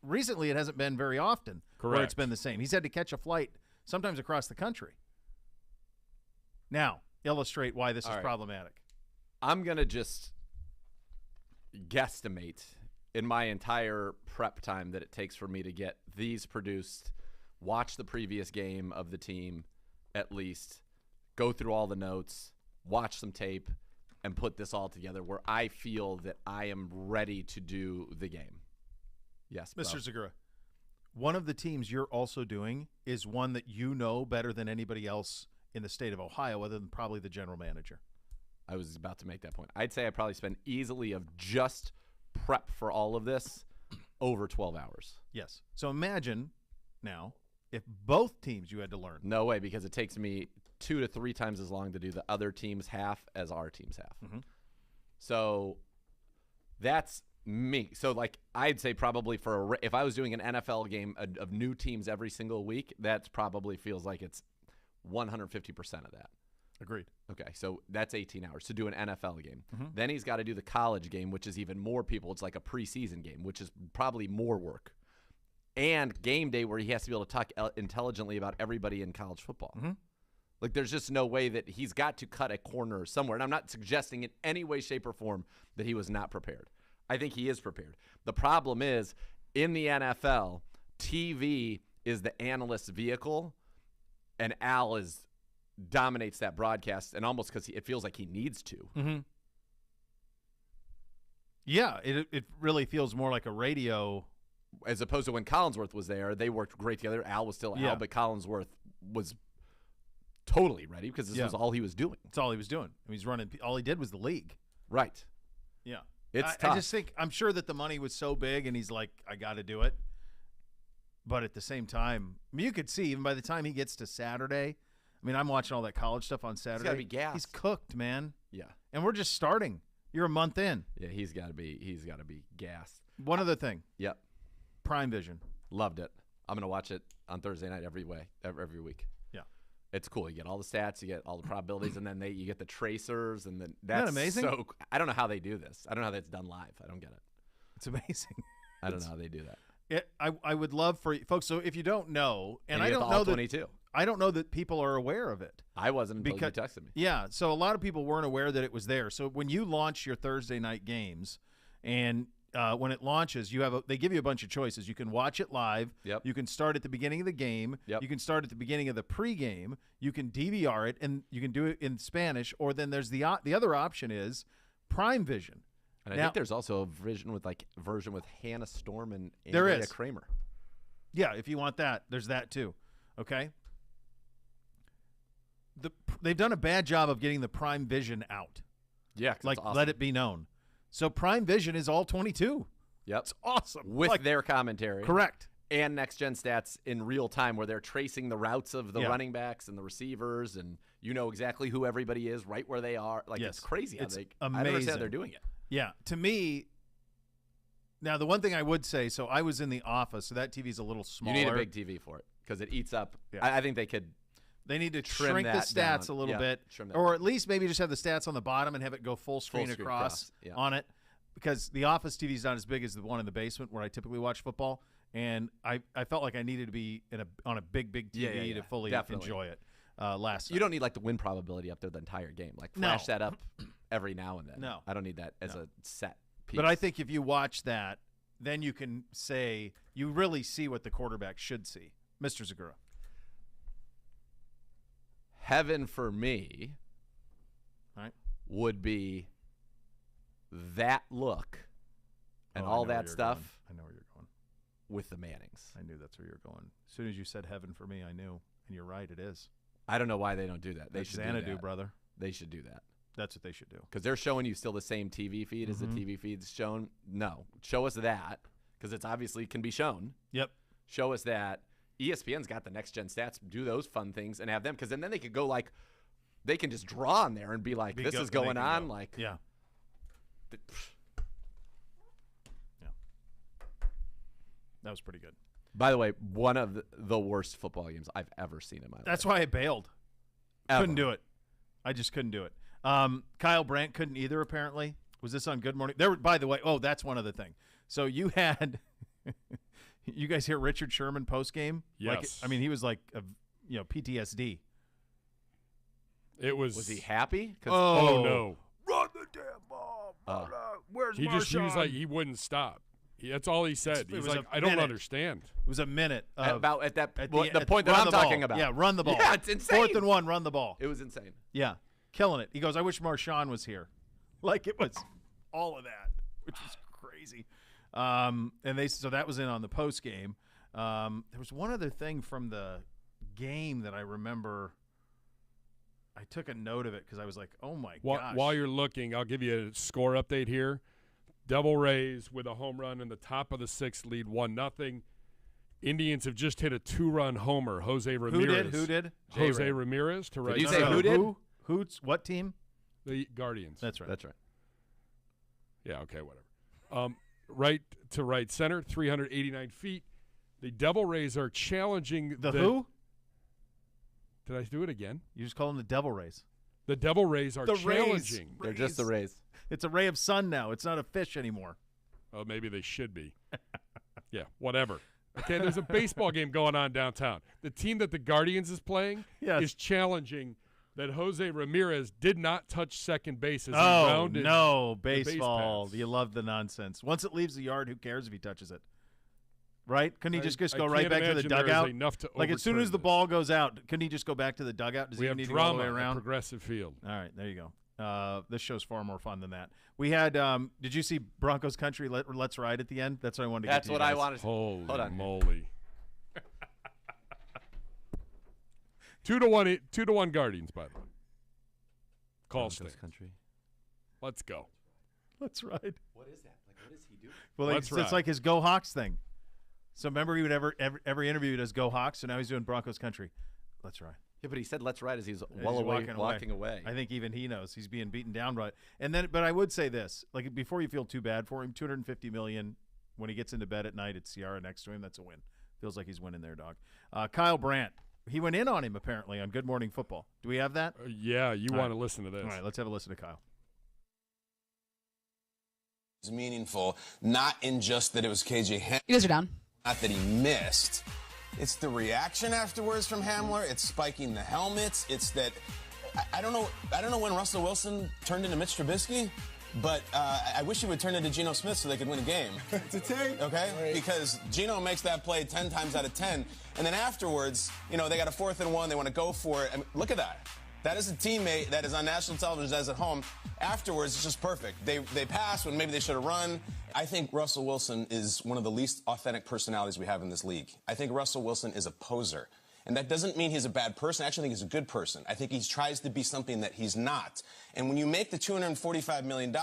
recently it hasn't been very often where it's Correct. been the same. He's had to catch a flight sometimes across the country. Now, illustrate why this is All right. problematic. – I'm going to just guesstimate in my entire prep time that it takes for me to get these produced, watch the previous game of the team at least, go through all the notes, watch some tape, and put this all together where I feel that I am ready to do the game. Yes, Mr. Zagura, one of the teams you're also doing is one that you know better than anybody else in the state of Ohio, other than probably the general manager. I was about to make that point. I'd say I probably spent easily of just prep for all of this over 12 hours. Yes. So imagine now if both teams you had to learn. No way, because it takes me 2 to 3 times as long to do the other team's half as our team's half. Mm-hmm. So that's me. So, like, I'd say probably if I was doing an NFL game of new teams every single week, that probably feels like it's 150% of that. Agreed. Okay, so that's 18 hours to do an NFL game. Mm-hmm. Then he's got to do the college game, which is even more people. It's like a preseason game, which is probably more work. And game day, where he has to be able to talk intelligently about everybody in college football. Mm-hmm. Like, there's just no way that he's got to cut a corner somewhere. And I'm not suggesting in any way, shape, or form that he was not prepared. I think he is prepared. The problem is, in the NFL, TV is the analyst's vehicle, and Al dominates that broadcast, and almost because it feels like he needs to. Mm-hmm. Yeah, it really feels more like a radio. As opposed to when Collinsworth was there, they worked great together. Al was still Al, but Collinsworth was totally ready because this was all he was doing. That's all he was doing. He's running. All he did was the league. Right. Yeah. It's tough. I just think, I'm sure that the money was so big, and he's like, I got to do it. But at the same time, I mean, you could see even by the time he gets to Saturday, I mean, I'm watching all that college stuff on Saturday. He's got to be gassed. He's cooked, man. Yeah. And we're just starting. You're a month in. Yeah, he's got to be gassed. One other thing. Yep. Prime Vision. Loved it. I'm going to watch it on Thursday night every week. Yeah. It's cool. You get all the stats, you get all the probabilities, and then you get the tracers, and then Isn't that amazing? So I don't know how they do this. I don't know how that's done live. I don't get it. It's amazing. I don't know how they do that. I would love for you folks. So if you don't know, and you I get don't the know that 22. I don't know that people are aware of it. I wasn't until you texted me. Yeah, so a lot of people weren't aware that it was there. So when you launch your Thursday night games, and when it launches, they give you a bunch of choices. You can watch it live. Yep. You can start at the beginning of the game. Yep. You can start at the beginning of the pregame. You can DVR it, and you can do it in Spanish. Or then there's the other option is Prime Vision. And I think there's also a version with Hannah Storm and there Andrea is. Kramer. Yeah, if you want that, there's that too. Okay. They've done a bad job of getting the Prime Vision out. Yeah, like awesome. let it be known. So Prime Vision is all 22. Yep, it's awesome with their commentary. Correct. And next gen stats in real time, where they're tracing the routes of the running backs and the receivers, and you know exactly who everybody is, right where they are. Like it's crazy. It's amazing. I don't understand how they're doing it. Yeah, to me. Now, the one thing I would say, so I was in the office, so that TV's a little smaller. You need a big TV for it because it eats up. Yeah. I think they could. They need to trim shrink the that stats down. a little bit, trim that or down. at least maybe just have the stats on the bottom and have it go full screen across on it, because the office TV's not as big as the one in the basement where I typically watch football, and I felt like I needed to be on a big TV to fully enjoy it. Last you don't need like the win probability up there the entire game. Like flash that up every now and then. No, I don't need that as a set piece. But I think if you watch that, then you can say you really see what the quarterback should see, Mr. Zagura. Heaven for me would be that look and all that stuff. I know where you're going. With the Mannings. I knew that's where you're going. As soon as you said heaven for me, I knew. And you're right, it is. I don't know why they don't do that. They should Xanadu, do that. brother. They should do that. That's what they should do. Because they're showing you still the same TV feed as the TV feed's shown. No. Show us that, because it's obviously can be shown. Yep. Show us that. ESPN's got the next-gen stats. Do those fun things and have them, because then they could go like, they can just draw on there and be like, this is going on. Like, yeah. That was pretty good. By the way, one of the worst football games I've ever seen in my life. That's why I bailed. Couldn't do it. I just couldn't do it. Kyle Brandt couldn't either, apparently. Was this on Good Morning? By the way, that's one other thing. So you had you guys hear Richard Sherman post game? Yes. Like, he was like PTSD. It was. Was he happy? Oh no. Run the damn ball. Where's He was Marshawn? like, he wouldn't stop. That's all he said. It He's was like, a I don't minute. understand. It was a minute. About at that at the at- point that run I'm the ball. talking about. Yeah, run the ball. Yeah, it's insane. 4th and 1, run the ball. It was insane. Yeah, killing it. He goes, I wish Marshawn was here. Like it was all of that, which was crazy. So that was in on the post game. There was one other thing from the game that I remember. I took a note of it because I was like, oh my gosh. While you're looking, I'll give you a score update here. Devil Rays with a home run in the top of the 6th, lead 1-0. Indians have just hit a 2-run homer. Jose Ramirez. Who did? Jose J-Ray. Ramirez to right. you say who did? Who's what team? The Guardians. That's right. That's right. Yeah, okay, whatever. Right to right center, 389 feet. The Devil Rays are challenging The who? Did I do it again? You just call them the Devil Rays. The Devil Rays are The Rays. challenging. They're just the Rays. It's a ray of sun now. It's not a fish anymore. Oh, maybe they should be. Yeah, whatever. Okay, there's a baseball game going on downtown. The team that the Guardians is playing Yes. is challenging that Jose Ramirez did not touch second base as he Oh, rounded. no, the base baseball. paths. You love the nonsense. Once it leaves the yard, who cares if he touches it? Right? Couldn't he just I go right can't back to the imagine there is dugout? enough to Like as soon overturn as the this. ball goes out, couldn't he just go back to the dugout? Does We he have need to go all the drama way at around? Progressive Field. All right, there you go. This show's far more fun than that. We had did you see Broncos Country Let's Ride at the end? That's what I wanted to get That's to you what I guys. wanted. Holy Hold on. moly. 2-1 Guardians, by the way. Call state. Country. Let's go. Let's Ride. What is that? Like, what does he do? Well, Let's it's Ride. like his Go Hawks thing. So remember he would every interview he does Go Hawks, so now he's doing Broncos Country. Let's Ride. Yeah, but he said let's ride as he's As well he's away, walking away. I think even he knows he's being beaten down by it. And then, but I would say this: like before you feel too bad for him, $250 million when he gets into bed at night, it's Ciara next to him. That's a win. Feels like he's winning there, dog. Kyle Brandt, he went in on him apparently on Good Morning Football. Do we have that? Yeah, you All want right. to listen to this. All right, let's have a listen to Kyle. It's meaningful, not in just that it was KJ Hamler, You guys are down. not that he missed. It's the reaction afterwards from Hamler. It's spiking the helmets. It's that I don't know when Russell Wilson turned into Mitch Trubisky, but I wish he would turn into Geno Smith so they could win a game. It's a take. Okay? Right. Because Geno makes that play 10 times out of 10. And then afterwards, you know, they got a 4th and 1. They want to go for it. I mean, look at that. That is a teammate that is on national television, that is at home. Afterwards, it's just perfect. They pass when maybe they should have run. I think Russell Wilson is one of the least authentic personalities we have in this league. I think Russell Wilson is a poser. And that doesn't mean he's a bad person. I actually think he's a good person. I think he tries to be something that he's not. And when you make the $245 million,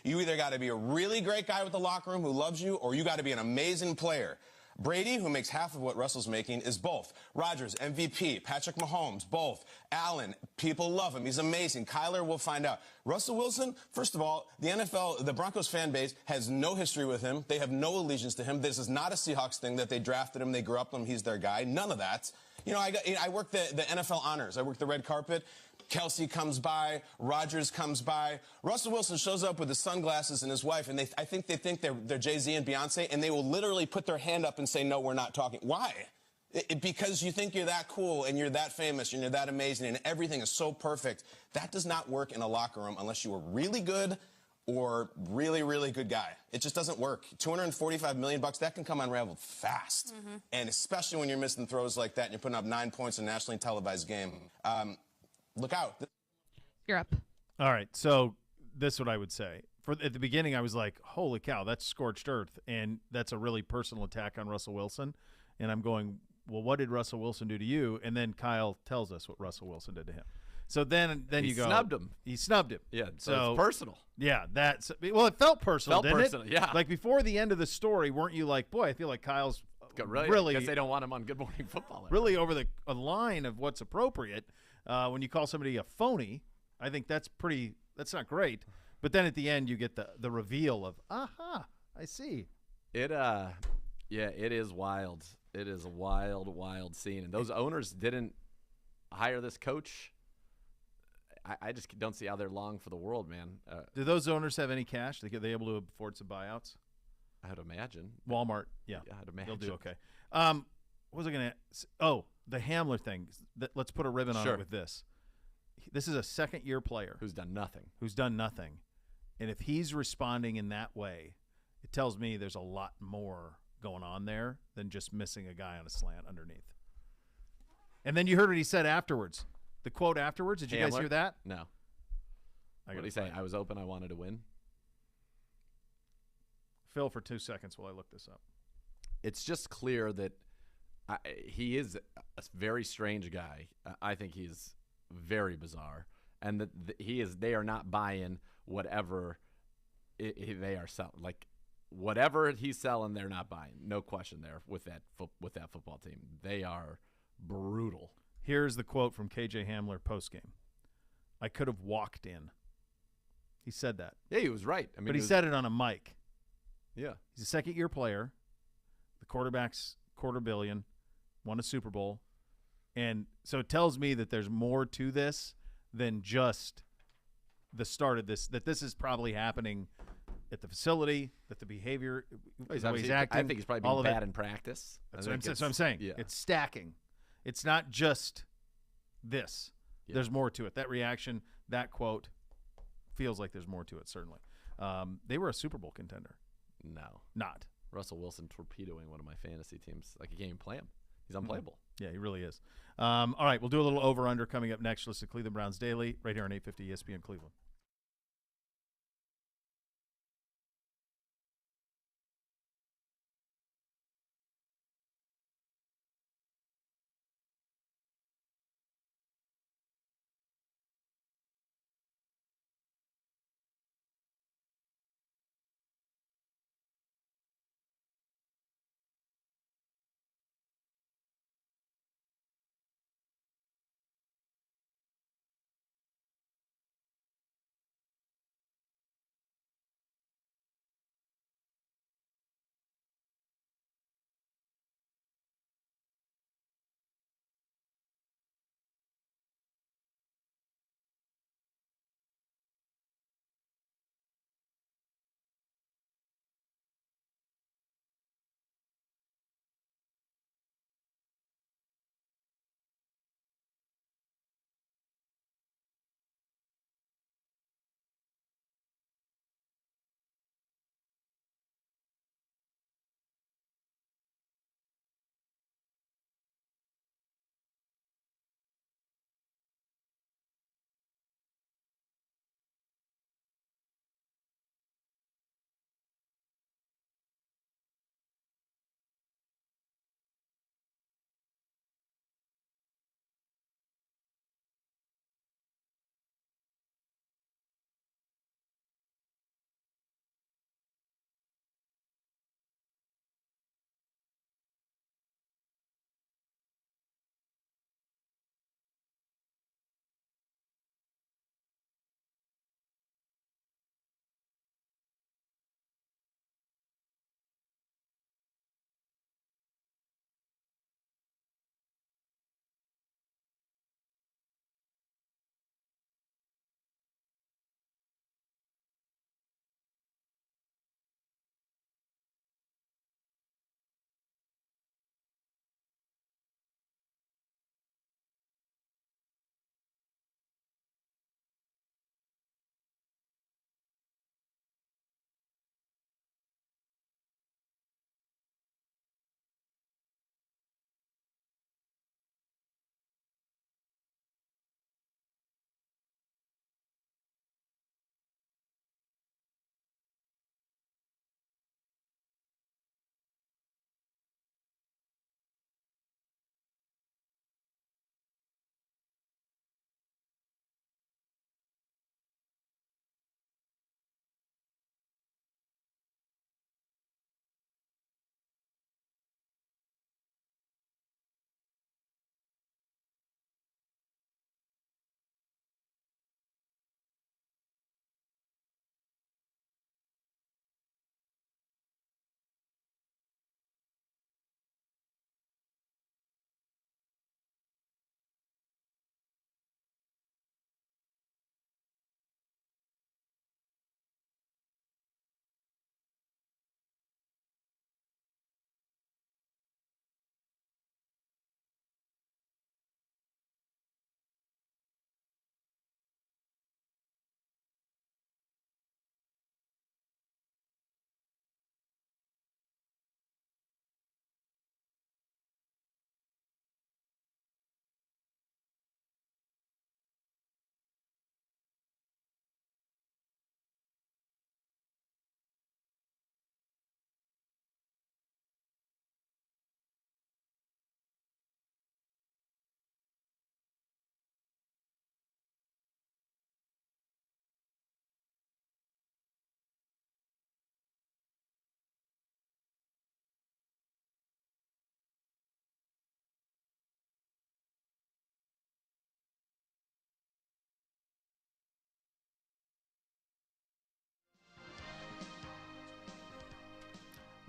you either got to be a really great guy with the locker room who loves you, or you got to be an amazing player. Brady, who makes half of what Russell's making, is both. Rodgers, MVP. Patrick Mahomes, both. Allen, people love him. He's amazing. Kyler, we'll find out. Russell Wilson, first of all, the NFL, the Broncos fan base has no history with him. They have no allegiance to him. This is not a Seahawks thing that they drafted him, they grew up with him, he's their guy. None of that. You know, I work the NFL honors. I work the red carpet. Kelsey comes by, Rodgers comes by. Russell Wilson shows up with his sunglasses and his wife, and I think they think they're Jay-Z and Beyonce, and they will literally put their hand up and say, no, we're not talking. Why? Because you think you're that cool and you're that famous and you're that amazing and everything is so perfect. That does not work in a locker room unless you are really good or really, really good guy. It just doesn't work. $245 million, that can come unraveled fast. Mm-hmm. And especially when you're missing throws like that and you're putting up 9 points in a nationally televised game. Look out. You're up. All right, so this is what I would say. At the beginning, I was like, holy cow, that's scorched earth, and that's a really personal attack on Russell Wilson. And I'm going, well, what did Russell Wilson do to you? And then Kyle tells us what Russell Wilson did to him. So then He you go. snubbed him. He snubbed him. Yeah, so it's personal. Yeah, that's well. It felt personal, didn't personal, it? yeah. Like before the end of the story, weren't you like, boy, I feel like Kyle's Really, because they don't want him on Good Morning Football. really over a line of what's appropriate. When you call somebody a phony, I think that's not great. But then at the end, you get the reveal of, aha, I see. It is wild. It is a wild, wild scene. And those owners didn't hire this coach. I just don't see how they're long for the world, man. Do those owners have any cash? Are they able to afford some buyouts? I'd imagine. Walmart, yeah. I'd imagine. They'll do okay. What was I going to – oh, the Hamler thing. Let's put a ribbon on Sure. it with this. This is a second-year player Who's done nothing. who's done nothing. And if he's responding in that way, it tells me there's a lot more going on there than just missing a guy on a slant underneath. And then you heard what he said afterwards. The quote afterwards. Did you guys Hamler? hear that? No. I What did he say? I was open. I wanted to win. Phil, for 2 seconds while I look this up. It's just clear that he is a very strange guy. I think he's very bizarre, and that they are not buying whatever they are selling. Like whatever he's selling, they're not buying. No question there with that football team. They are brutal. Here's the quote from KJ Hamler postgame. I could have walked in. He said that. Yeah, he was right. I mean, but he said it on a mic. Yeah. He's a second-year player. The quarterback's $250 million, won a Super Bowl. And so it tells me that there's more to this than just the start of this, that this is probably happening at the facility, that the behavior, the way he's acting. I think he's probably being bad in practice. That's what I'm saying. Yeah. It's stacking. It's not just this. Yeah. There's more to it. That reaction, that quote, feels like there's more to it, certainly. They were a Super Bowl contender. No. Not. Russell Wilson torpedoing one of my fantasy teams. Like, you can't even play him. He's unplayable. Yeah, he really is. All right, we'll do a little over-under coming up next. Listen to Cleveland Browns Daily right here on 850 ESPN Cleveland.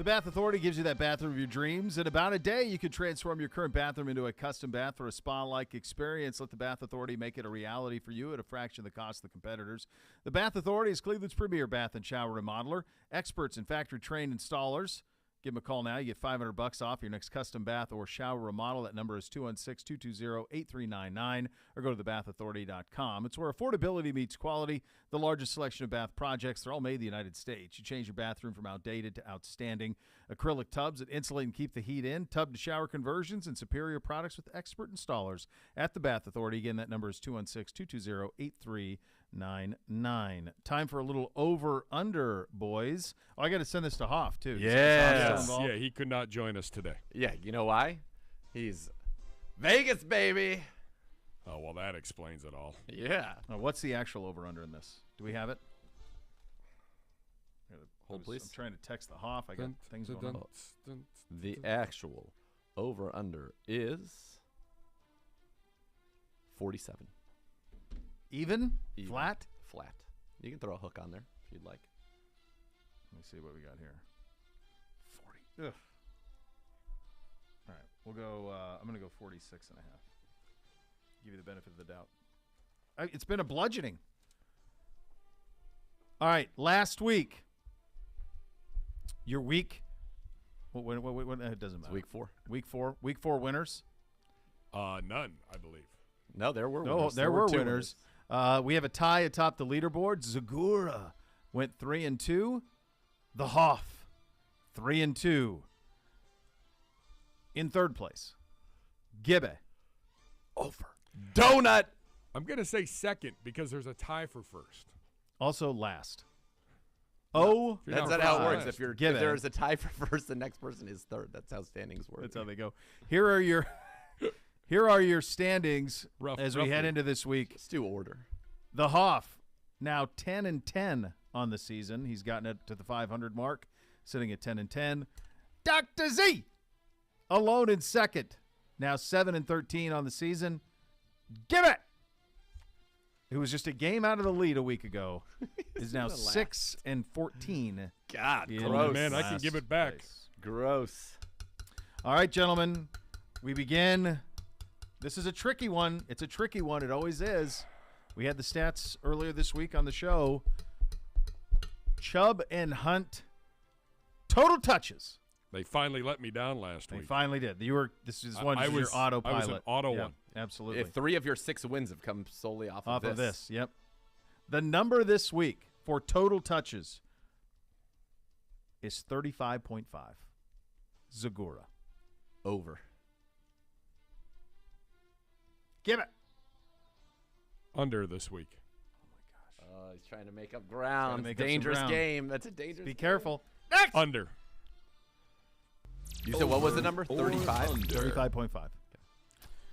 The Bath Authority gives you that bathroom of your dreams. In about a day, you can transform your current bathroom into a custom bath or a spa-like experience. Let the Bath Authority make it a reality for you at a fraction of the cost of the competitors. The Bath Authority is Cleveland's premier bath and shower remodeler. Experts and factory-trained installers. Give them a call now. You get $500 off your next custom bath or shower remodel. That number is 216-220-8399, or go to thebathauthority.com. It's where affordability meets quality. The largest selection of bath projects. They're all made in the United States. You change your bathroom from outdated to outstanding. Acrylic tubs that insulate and keep the heat in. Tub-to-shower conversions and superior products with expert installers at the Bath Authority. Again, that number is 216-220-8399. Time for a little over-under, boys. Oh, I got to send this to Hoff, too. Yes. Yeah, he could not join us today. Yeah, you know why? He's Vegas, baby. Oh, well, that explains it all. Yeah. What's the actual over-under in this? Do we have it? Hold, please. I'm trying to text the Hoff. I got things going on. The actual over-under is 47. Even? Even. Flat? Flat. You can throw a hook on there if you'd like. Let me see what we got here. 40. Ugh. All right. We'll go, I'm going to go 46 and a half. Give you the benefit of the doubt. It's been a bludgeoning. All right. Last week. Your week. What, it doesn't It's matter. week 4. Week 4 winners. None, I believe. No, there were No, winners. there were two winners. We have a tie atop the leaderboard. Zagura went 3-2. The Hoff 3-2. In third place, Gibbe over. Donut. I'm going to say second because there's a tie for first. Also last. Oh, You're That's not not how it first. works. If Give if it. there's a tie for first, the next person is third. That's how standings work. that's how they go. Here are your here are your standings as we head roughly. into this week. Let's do order. The Hoff now 10-10 on the season. He's gotten it to the 500 mark, sitting at 10-10. Dr. Z alone in second, now 7-13 on the season. Give it. Who was just a game out of the lead a week ago, is now 6-14. God, in gross. Man, I can last give it back. place. Gross. All right, gentlemen, we begin. This is a tricky one. It's a tricky one. It always is. We had the stats earlier this week on the show. Chubb and Hunt, total touches. They finally let me down last They week. finally did. This is one I for your was- autopilot. I was an auto Yeah, one. Absolutely. If 3 of your 6 wins have come solely off Of this. Yep. The number this week for total touches is 35.5. Zagura. Over. Give it. Under this week. He's trying to make up ground. make up some Dangerous ground. game. That's a dangerous Be game. careful. Next. Under. You said what was the number? 35? 35.5.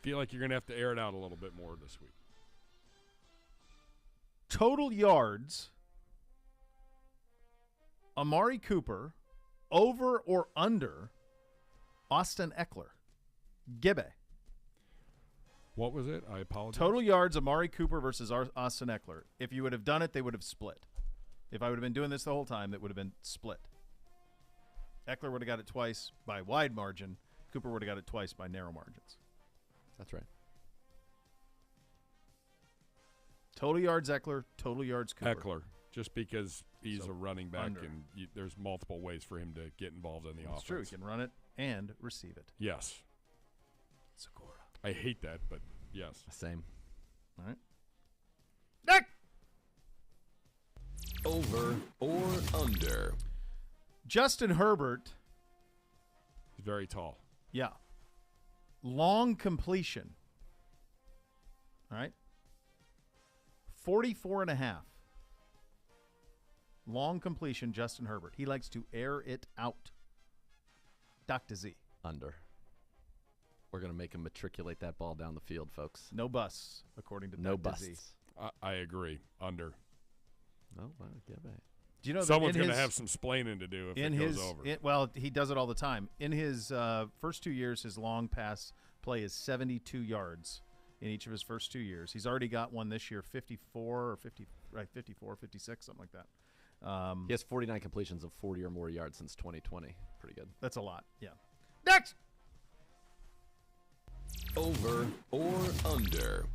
Feel like you're going to have to air it out a little bit more this week. Total yards. Amari Cooper, over or under Austin Eckler. Gibbe. What was it? I apologize. Total yards, Amari Cooper versus Austin Eckler. If you would have done it, they would have split. If I would have been doing this the whole time, it would have been split. Eckler would have got it twice by wide margin. Cooper would have got it twice by narrow margins. That's right. Total yards, Eckler. Total yards, Cooper. Eckler, just because he's So, a running back under. and there's multiple ways for him to get involved in the It's offense. true. He can run it and receive it. Yes. Sakura. I hate that, but yes. Same. All right. Next. Over or under? Justin Herbert. He's very tall. Yeah. Long completion. All right. 44.5. Long completion, Justin Herbert. He likes to air it out. Dr. Z. Under. We're going to make him matriculate that ball down the field, folks. No busts, according to No Dr. Z. busts. I agree. Under. No, well, give it. Do you know that Someone's in going to his- have some splaining to do if in it his goes over. well, he does it all the time. In his first 2 years, his long pass play is 72 yards in each of his first 2 years. He's already got one this year, 54 or 50, right? 54, 56, something like that. He has 49 completions of 40 or more yards since 2020. Pretty good. That's a lot. Yeah. Next. Over or under?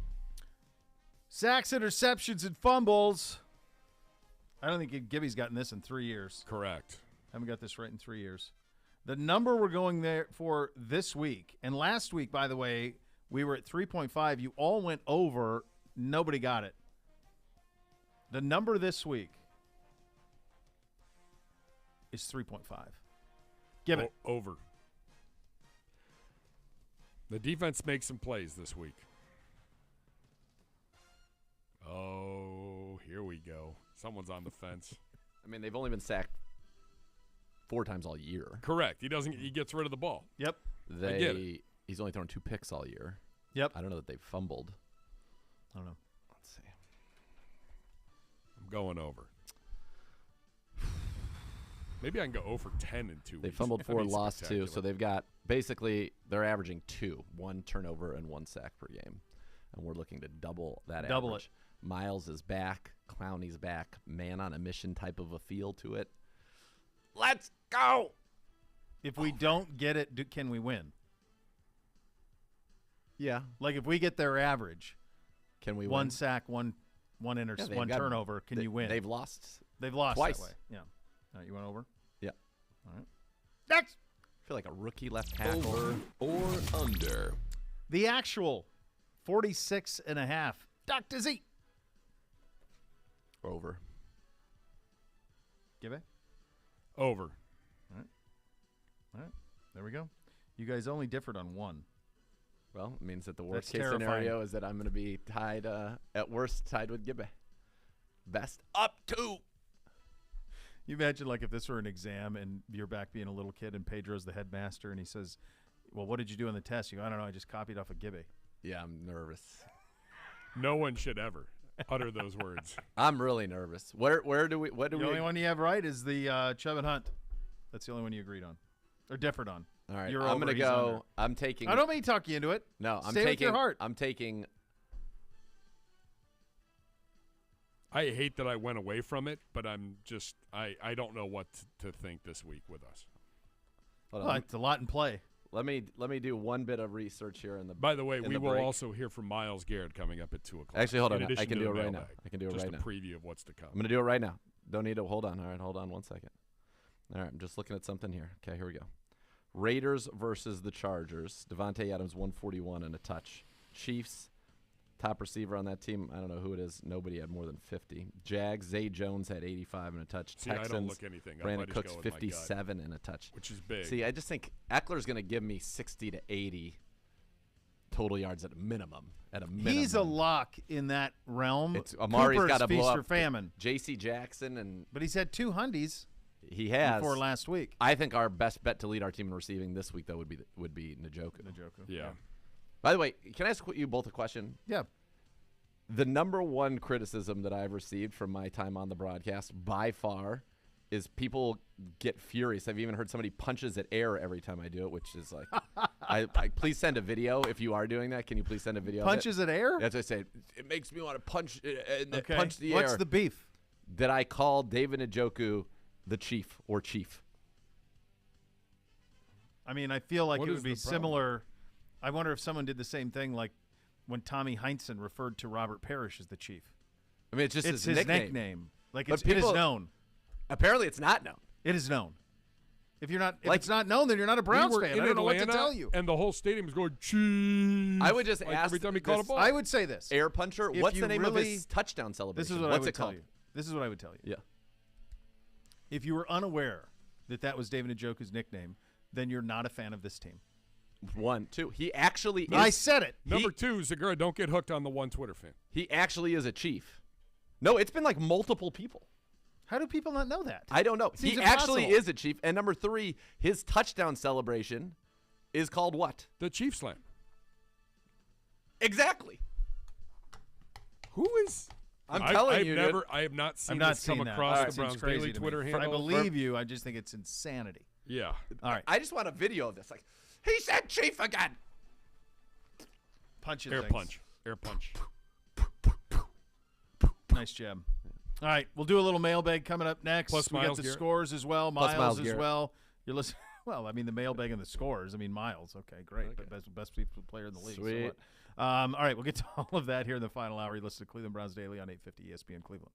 Sacks, interceptions, and fumbles. I don't think Gibby's gotten this in 3 years. Correct. Haven't got this right in 3 years. The number we're going there for this week, and last week, by the way, we were at 3.5. You all went over. Nobody got it. The number this week is 3.5. Give it. Over. The defense makes some plays this week. Oh, here we go. Someone's on the fence. I mean, they've only been sacked 4 times all year. Correct. He gets rid of the ball. Yep. I get it. He's only thrown 2 picks all year. Yep. I don't know that they've fumbled. I don't know. Let's see. I'm going over. Maybe I can go over 10 in 2 weeks. They fumbled 4, lost 2, so they've got basically they're averaging 2, 1 turnover and 1 sack per game, and we're looking to double that. Double average. Miles is back, Clowney's back, man on a mission type of a feel to it. Let's go. If we don't get it, can we win? Yeah. Like if we get their average, Can we one win? sack, one they've one got- turnover, can you win? They've lost. They've lost twice. that way. Yeah. All right, you went over? Yeah. All right. Next. I feel like a rookie left tackle. Over or under? The actual 46.5. Dr. Z. Over. Give it. Over. All right. There we go. You guys only differed on one. Well, it means that the worst That's case terrifying. scenario is that I'm going to be tied, at worst, tied with Gibbe. Best up 2. You imagine like if this were an exam and you're back being a little kid and Pedro's the headmaster and he says, well, what did you do on the test? You go, I don't know. I just copied off of Gibby. Yeah, I'm nervous. No one should ever utter those words. I'm really nervous. What do we? The only one you have right is the Chubb and Hunt. That's the only one you agreed on or differed on. All right, You're I'm over, gonna he's go. under. I'm taking. I don't mean to talk you into it. No, I'm Stay taking. with your heart. I'm taking. I hate that I went away from it, but I'm just I don't know what to think this week with us. Hold Well, on. it's a lot in play. Let me do one bit of research here in the. By the way, in we the will break. also hear from Miles Garrett coming up at 2 o'clock. Actually, hold in on. I addition can to do the it right now. mailbag. I can do it Just right a now. preview of what's to come. I'm gonna do it right now. Don't need to hold on. All right, hold on 1 second. All right, I'm just looking at something here. Okay, here we go. Raiders versus the Chargers. Devontae Adams 141 and a touch. Chiefs, top receiver on that team. I don't know who it is. Nobody had more than 50. Jags, Zay Jones had 85 and a touch. See, I Texans, don't look anything up. Brandon I just Cooks go with my gut, 57 and a touch. which is big. See, I just think Eckler's going to give me 60 to 80 total yards at a minimum. He's a lock in that realm. It's Amari's Cooper's got to blow feast up. or famine. J.C. Jackson, and But he's had 2 hundies he has. before last week. I think our best bet to lead our team in receiving this week, though, would be Njoku. yeah. By the way, can I ask you both a question? Yeah. The number one criticism that I've received from my time on the broadcast, by far, is people get furious. I've even heard somebody punches at air every time I do it, which is like, I please send a video if you are doing that. Can you please send a video? Punches of at air? it? That's what I say. It makes me want to punch Okay. punch the What's air. the beef? That I call David Njoku the chief or chief. I mean, I feel like What it is would be the problem? similar. I wonder if someone did the same thing, like when Tommy Heinsohn referred to Robert Parrish as the chief. I mean, it's just It's his his nickname. Like But it is people- known. Apparently, it's not known. It is known. If Like- it's not known, then you're not a Browns we were fan. in I don't know what to Atlanta, tell you. and the whole stadium was going, Chief. I would just like ask every time he caught a this- ball. I would say this. Air puncher. If What's you the name of really- his touchdown celebration? This is what What's I would it tell called? you. This is what I would tell you. Yeah. If you were unaware that was David Njoku's nickname, then you're not a fan of this team. 1, 2. He actually is. I said it. Number 2, Segura, don't get hooked on the one Twitter fan. He actually is a chief. No, it's been like multiple people. How do people not know that? I don't know. Seems He actually impossible. is a chief. And number 3, his touchdown celebration is called what? The Chief Slam. Exactly. Who is? I'm telling I've you, never, dude. I have not seen I've not this come seen that. across It the seems Browns crazy Daily to me. Twitter I handle. believe you. I just think it's insanity. Yeah. All right. I just want a video of this. Like, he said chief again. Punching Air things. punch. Air punch. Nice jab. All right, we'll do a little mailbag coming up next. Plus we got Miles the Garrett. scores as well, Plus Miles as Garrett. well. You're listening. Well, I mean, the mailbag and the scores. I mean, Miles. Okay, great. But best player in the league. So Sweet. what? All right, we'll get to all of that here in the final hour. You listen to Cleveland Browns Daily on 850 ESPN Cleveland.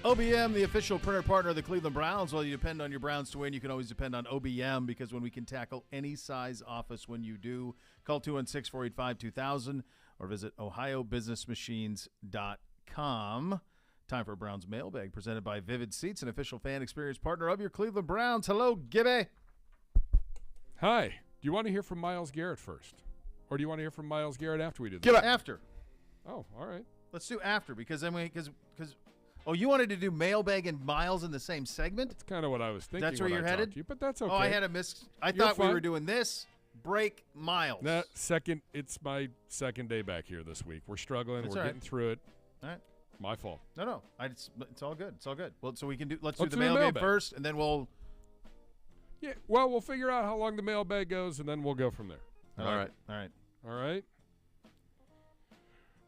OBM, the official printer partner of the Cleveland Browns. While you depend on your Browns to win, you can always depend on OBM, because when we can tackle any size office when you do, call 216-485-2000 or visit ohiobusinessmachines.com. Time for Browns Mailbag, presented by Vivid Seats, an official fan experience partner of your Cleveland Browns. Hello, Gibby. Hi. Do you want to hear from Myles Garrett first? Or do you want to hear from Myles Garrett after we do Give this? it after. Oh, all right. Let's do after, because then because oh, you wanted to do Mailbag and Myles in the same segment? That's kind of what I was thinking. That's where when you're I talked headed? to you, but that's okay. Oh, I had a miss. I You're thought we fine. were doing this, break, Myles. It's my second day back here this week. We're struggling. That's We're all right. getting through it. All right. My fault. No. It's all good. It's all good. Well, so we can do. Let's Let's do do the the mailbag mailbag. first, and then we'll. Yeah. Well, we'll figure out how long the mailbag goes, and then we'll go from there. All right. All right.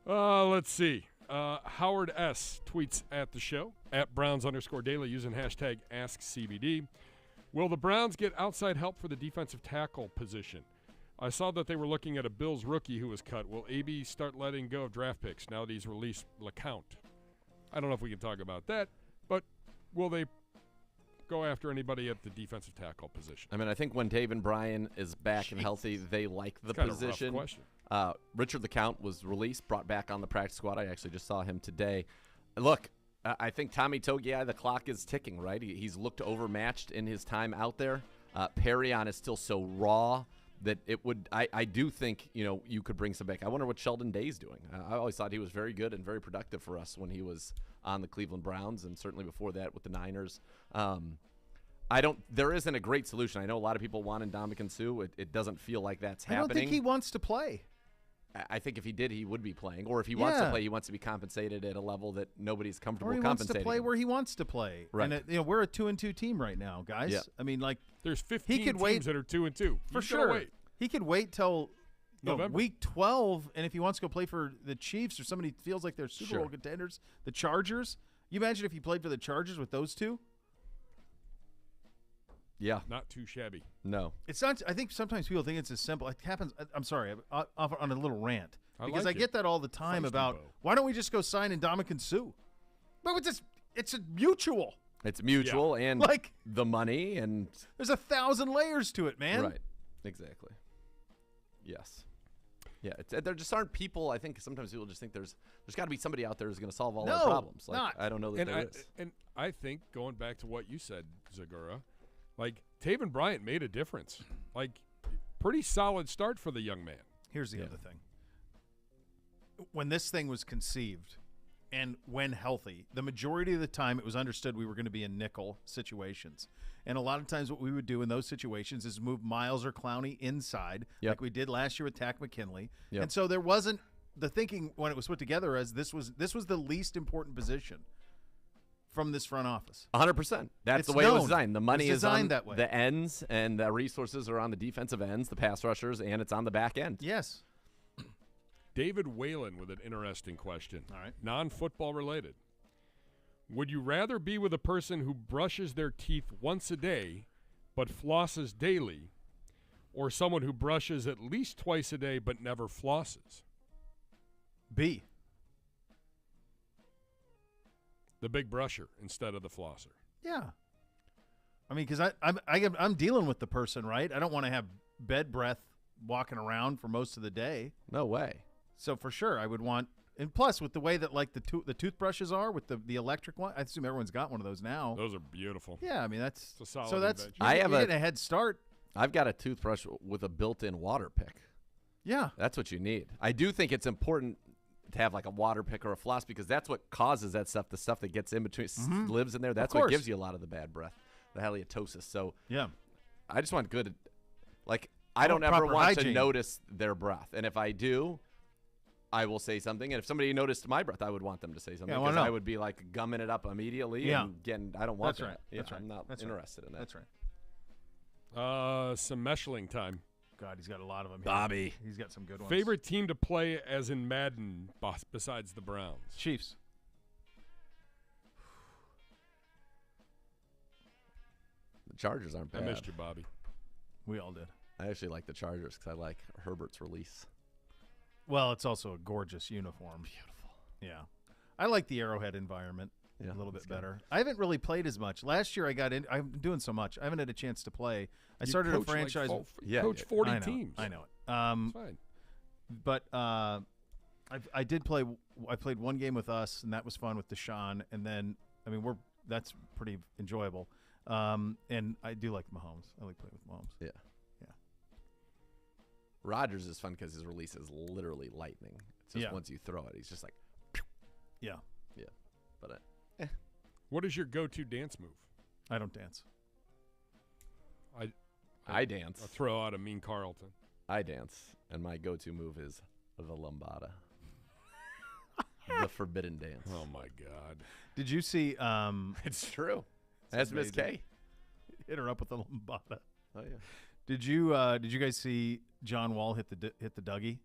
Let's see. Howard S. tweets at the show, at Browns_daily, using hashtag AskCBD. Will the Browns get outside help for the defensive tackle position? I saw that they were looking at a Bills rookie who was cut. Will AB start letting go of draft picks now that he's released LeCount? I don't know if we can talk about that, but will they go after anybody at the defensive tackle position? I mean, I think when Taven Bryan is back and healthy, they like the Kind of a rough position. question. Richard LeCount was released, brought back on the practice squad. I actually just saw him today. Look, I think Tommy Togiai, the clock is ticking, right? He's looked overmatched in his time out there. Perrion is still so raw that it would. I do think you could bring some back. I wonder what Sheldon Day's doing. I always thought he was very good and very productive for us when he was on the Cleveland Browns, and certainly before that with the Niners. There isn't a great solution. I know a lot of people want Ndamukong Suh. It doesn't feel like that's happening. I don't think he wants to play. I think if he did, he would be playing. Or if he wants to play, he wants to be compensated at a level that nobody's comfortable Or he compensating. wants to play where he wants to play. Right. And we're a 2-2 team right now, guys. Yeah. I mean, like, There's 15 he could teams wait that are 2-2. for You gotta sure. Wait. He could wait till November. week 12, and if he wants to go play for the Chiefs or somebody feels like they're Super Bowl Sure. contenders, the Chargers. You imagine if he played for the Chargers with those two? Yeah. Not too shabby. No. It's not. I think sometimes people think it's as simple. It happens. I'm sorry. Off on a little rant because like I it. get that all the time Feisty about Bo. why don't we just go sign Ndamukong Suh? But it's a mutual. It's mutual and Like- the money and There's 1,000 layers to it, man. right. Exactly. Yes. Yeah. There just aren't people. I think sometimes people just think there's got to be somebody out there who's going to solve all our No, problems. Like, not. I don't know that there is. And I think going back to what you said, Zagura, like Taven Bryant made a difference. Like pretty solid start for the young man. Here's the other thing. When this thing was conceived and when healthy, the majority of the time it was understood we were going to be in nickel situations. And a lot of times what we would do in those situations is move Myles or Clowney inside Yep. like we did last year with Tack McKinley. Yep. And so there wasn't the thinking when it was put together as this was the least important position from this front office. 100%. That's It's the way it was known. designed. The money It's is on designed that way. the ends, and the resources are on the defensive ends, the pass rushers, and it's on the back end. Yes. David Whalen with an interesting question. All right. Non-football related. Would you rather be with a person who brushes their teeth once a day but flosses daily, or someone who brushes at least twice a day but never flosses? B. The big brusher instead of the flosser. Yeah. I mean, because I'm dealing with the person, right? I don't want to have bed breath walking around for most of the day. No way. So for sure, I would want. And plus, with the way that like the toothbrushes are with the electric one, I assume everyone's got one of those now. Those are beautiful. Yeah, I mean that's It's a solid so that's invention. I you're have getting a head start. I've got a toothbrush with a built-in water pick. Yeah, That's what you need. I do think it's important to have like a water pick or a floss because that's what causes that stuff. The stuff that gets in between lives in there. That's what course. gives you a lot of the bad breath, the halitosis. So yeah. I just want good. Like I don't ever proper want to hygiene. notice their breath, and if I do, I will say something. And if somebody noticed my breath, I would want them to say something Yeah, I wanna because I know. would be like gumming it up immediately. Yeah. And again, I don't want That's that. right. Yeah, That's right. I'm not That's right. interested in that. That's right. Some meshling time. God, he's got a lot of them. Here. Bobby. He's got some good ones. Favorite team to play as in Madden besides the Browns? Chiefs. The Chargers aren't I bad. missed you, Bobby. We all did. I actually like the Chargers because I like Herbert's release. Well, it's also a gorgeous uniform. Beautiful. Yeah, I like the Arrowhead environment. a little bit that's good. better. I haven't really played as much. Last year I got in. I'm doing so much. I haven't had a chance to play. I You started a coach, like, franchise. coach 40 I know, teams. I know it. It's fine. But I did play. I played one game with us, and that was fun with Deshaun. And then, I mean, that's pretty enjoyable. And I do like Mahomes. I like playing with Mahomes. Yeah. Yeah. Rodgers is fun because his release is literally lightning. It's just Yeah. once you throw it, he's just like, Yeah. yeah. But What is your go-to dance move? I don't dance. I dance. I'll throw out a Mean Carlton. I dance, and my go-to move is the lambada, the forbidden dance. Oh my God! Did you see? It's true. That's Miss amazing. K. Hit her up with the lambada. Oh yeah. Did you guys see John Wall hit the Dougie?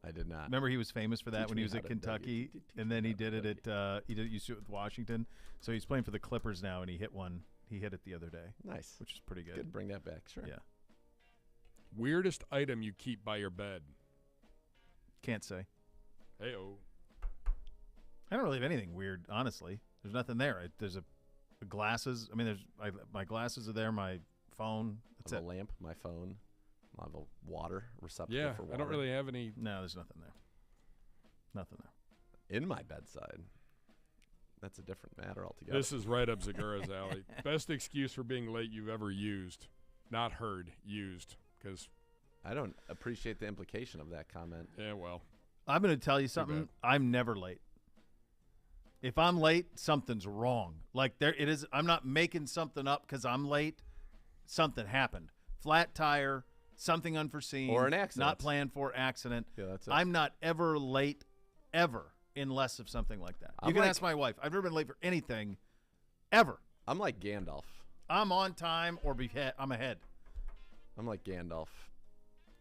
I did not. Remember he was famous for that Teach when me he was how at to Kentucky, Dougie. Teach and me then he how to did it Dougie. at he used to do it with Washington. So he's playing for the Clippers now, and he hit one. He hit it the other day, Nice. which is pretty good. Good. Bring that back. Sure. Yeah, Weirdest item you keep by your bed? can't say. Hey-oh. I don't really have anything weird, honestly. There's nothing there. There's a glasses. I mean, my glasses are there. My phone. That's I have it. a lamp, my phone. I have a water receptacle Yeah, for water. I don't really have any. No, there's nothing there. Nothing there. In my bedside. That's a different matter altogether. This is right up Zagura's alley. Best excuse for being late you've ever used. Not heard, used. Because, I don't appreciate the implication of that comment. yeah, well. I'm going to tell you something. bad. I'm never late. If I'm late, something's wrong. Like there it is. I'm not making something up because I'm late. Something happened. Flat tire, something unforeseen. Or an accident. Not planned for, accident. Yeah, that's it. I'm not ever late, ever, unless of something like that. I'm You can like- ask my wife. I've never been late for anything, ever. I'm like Gandalf. I'm on time or I'm ahead. I'm like Gandalf.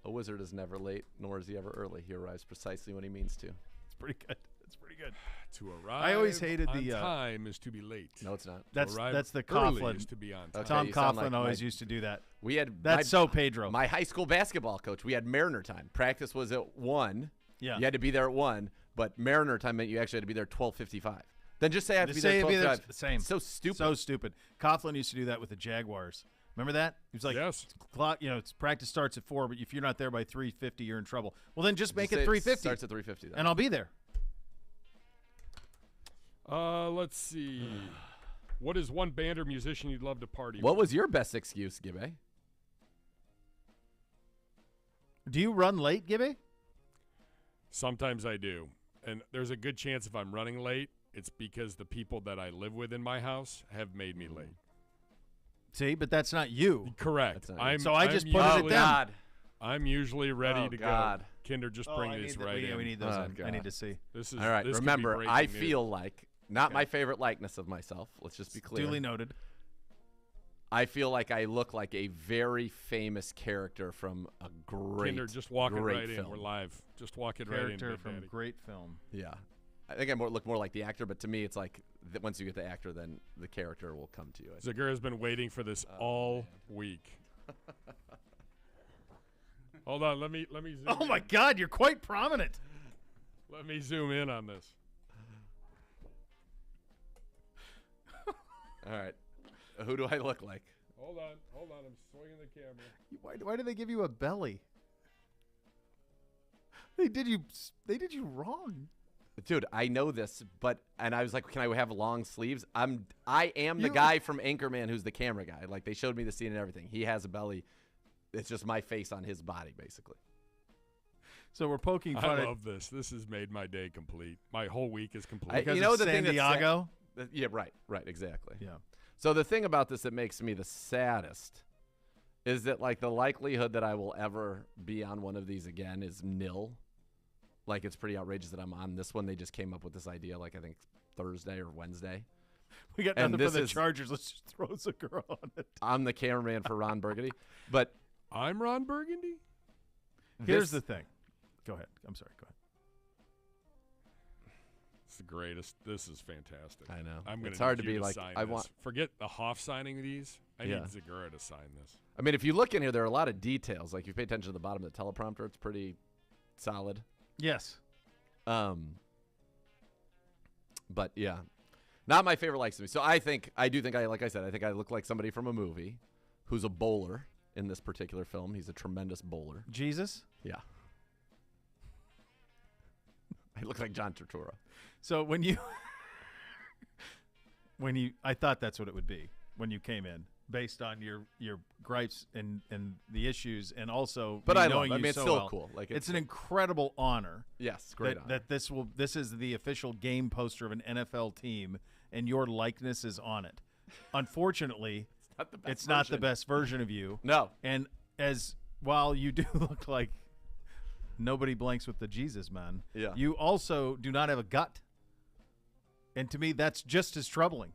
A wizard is never late, nor is he ever early. He arrives precisely when he means to. It's pretty good. It's pretty good. To arrive I always hated on the, time is to be late. No, it's not. That's to arrive the early Coughlin. is to be on time. Okay, Tom you sound Coughlin like always my- used to do that. We had That's so Pedro. My high school basketball coach, we had Mariner time. Practice was at 1. Yeah. You had to be there at 1, but Mariner time meant you actually had to be there at 12:55. Then just say I have to be Just say there it'd at be there, 12:55. same. So stupid. So stupid. Coughlin used to do that with the Jaguars. Remember that? He was like, Yes. clock. It's practice starts at 4, but if you're not there by 3:50, you're in trouble. Well, then just make Just it say 3:50, Starts at 3:50. and I'll be there. Let's see. What is one band or musician you'd love to party What with? was your best excuse, Gibby? Do you run late, Gibby? Sometimes I do. And there's a good chance if I'm running late, it's because the people that I live with in my house have made me late. See, but that's not you. Correct. That's not you. So I just put it at usually- them. I'm usually ready Oh, to God. go. Kinder, just Oh, bring I these need right we, in. we need those Oh, in. I God. need to see. This is All right. this could be Remember, breaking I news. feel like not my favorite likeness of myself. Let's just be clear. Duly noted. I feel like I look like a very famous character from a great, Kinder, just walk it great right film. in. We're live. Just walk it right in. Character Big from Daddy. great film. Yeah. I think I look more like the actor, but to me, it's like once you get the actor, then the character will come to you. Zagura's been waiting for this all week. Hold on, let me zoom Oh in. my God, you're quite prominent. Let me zoom in on this. All right. Who do I look like? Hold on, I'm swinging the camera. Why did they give you a belly? They did you wrong. Dude, I know this, and I was like, can I have long sleeves? I am the You- guy from Anchorman who's the camera guy. Like they showed me the scene and everything. He has a belly. It's just my face on his body, basically. So we're poking I fun love this. This has made my day complete. My whole week is complete. I- because you know of the San thing that's sad- Diego. Yeah, right, exactly. Yeah. So the thing about this that makes me the saddest is that like the likelihood that I will ever be on one of these again is nil. Like it's pretty outrageous that I'm on this one. They just came up with this idea like I think Thursday or Wednesday. We got And nothing for this the is- Chargers. Let's just throw Zagura on it. I'm the cameraman for Ron Burgundy. But I'm Ron Burgundy? Here's this- the thing. Go ahead. I'm sorry. Go ahead. It's the greatest. This is fantastic. I know. I'm gonna It's hard need to you be like, sign I this. want- Forget the Hoff signing these. I Yeah. need Zagura to sign this. I mean, if you look in here, there are a lot of details. Like if you pay attention to the bottom of the teleprompter, it's pretty solid. Yes. But yeah, Not my favorite likes to me. So I think I like I said, I think I look like somebody from a movie who's a bowler in this particular film. He's a tremendous bowler. Jesus? Yeah. I look like John Turturro. So I thought that's what it would be when you came in, based on your gripes and the issues, and also But I knowing love. I you mean, it's so still well. cool. Like It's an incredible honor. yes, great. honor. That this is the official game poster of an NFL team, and your likeness is on it. Unfortunately, it's not the best version of you. No. And while you do look like nobody blanks with the Jesus man, Yeah. you also do not have a gut. And to me, that's just as troubling.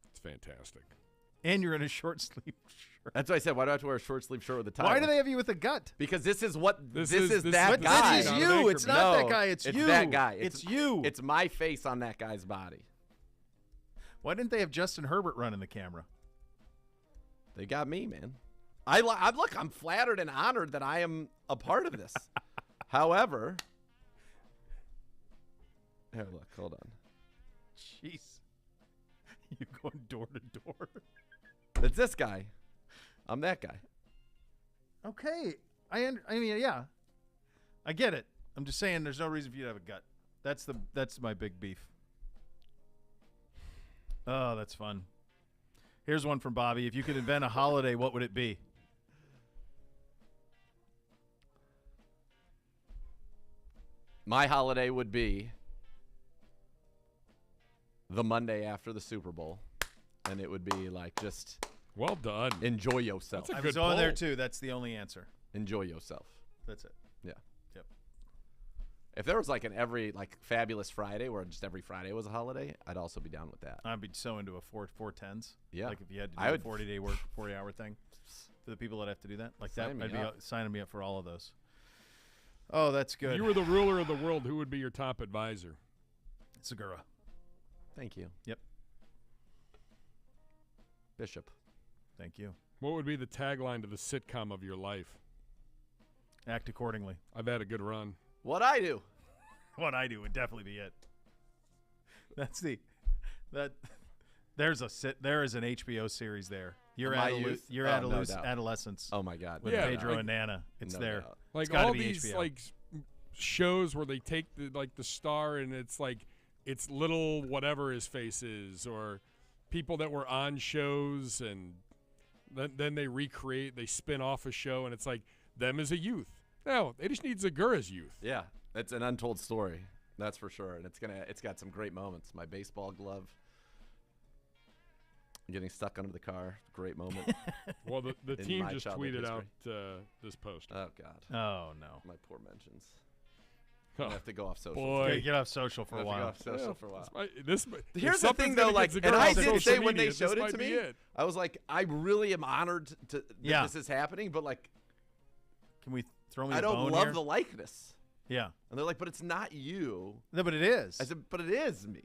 It's fantastic. And you're in a short sleeve shirt. That's what I said. Why do I have to wear a short sleeve shirt with a tie? Why do they have you with a gut? Because this is what This is is that what guy. This is Not an you. anchor It's man. not No, that guy. It's you. that guy. It's you. It's my face on that guy's body. Why didn't they have Justin Herbert running the camera? They got me, man. I'm flattered and honored that I am a part of this. However, here, look, hold on. Jeez. You going door to door. It's this guy. I'm that guy. Okay. I mean, yeah. I get it. I'm just saying there's no reason for you to have a gut. That's my big beef. Oh, that's fun. Here's one from Bobby. If you could invent a holiday, what would it be? My holiday would be the Monday after the Super Bowl, and it would be like just Well done. enjoy yourself. That's a I good was going there poll. too. That's the only answer. Enjoy yourself. That's it. Yeah. Yep. If there was like every Fabulous Friday where just every Friday was a holiday, I'd also be down with that. I'd be so into a 4-10s. Yeah. Like if you had to do I a would- 40-day work, 40-hour thing. For the people that have to do that, like Sign me I'd be up. signing me up for all of those. Oh, that's If good. you were the ruler of the world, who would be your top advisor? Segura. Thank you. Yep. Bishop. Thank you. What would be the tagline to the sitcom of your life? Act accordingly. I've had a good run. What I do? What I do would definitely be it. There is an HBO series there. Your My youth? Oh, no doubt. adolescence Oh my God. with Yeah, Pedro like- and Nana. It's No there. doubt. Like gotta all be these HBO. like shows where they take the star and it's like it's little whatever his face is, or people that were on shows and then they spin off a show and it's like them as a youth. No, they just need Segura's youth. Yeah, it's an untold story. That's for sure, and it's got some great moments. My baseball glove. Getting stuck under the car, great moment. Well, the In team my just childhood tweeted history. out this post. Oh God, Oh no. my poor mentions. Oh, I have to go off social. boy. Okay, get off social for I a have to go while. off social for a while. This Here's if the something's thing, gonna though, get like, Segura and I on did social say when media, they showed this it might to be me, it. I was like, I really am honored that Yeah. this is happening, but like, Can we throw me I a don't bone love here? the likeness. Yeah. And they're like, but it's not you. No, but it is. I said, but it is me.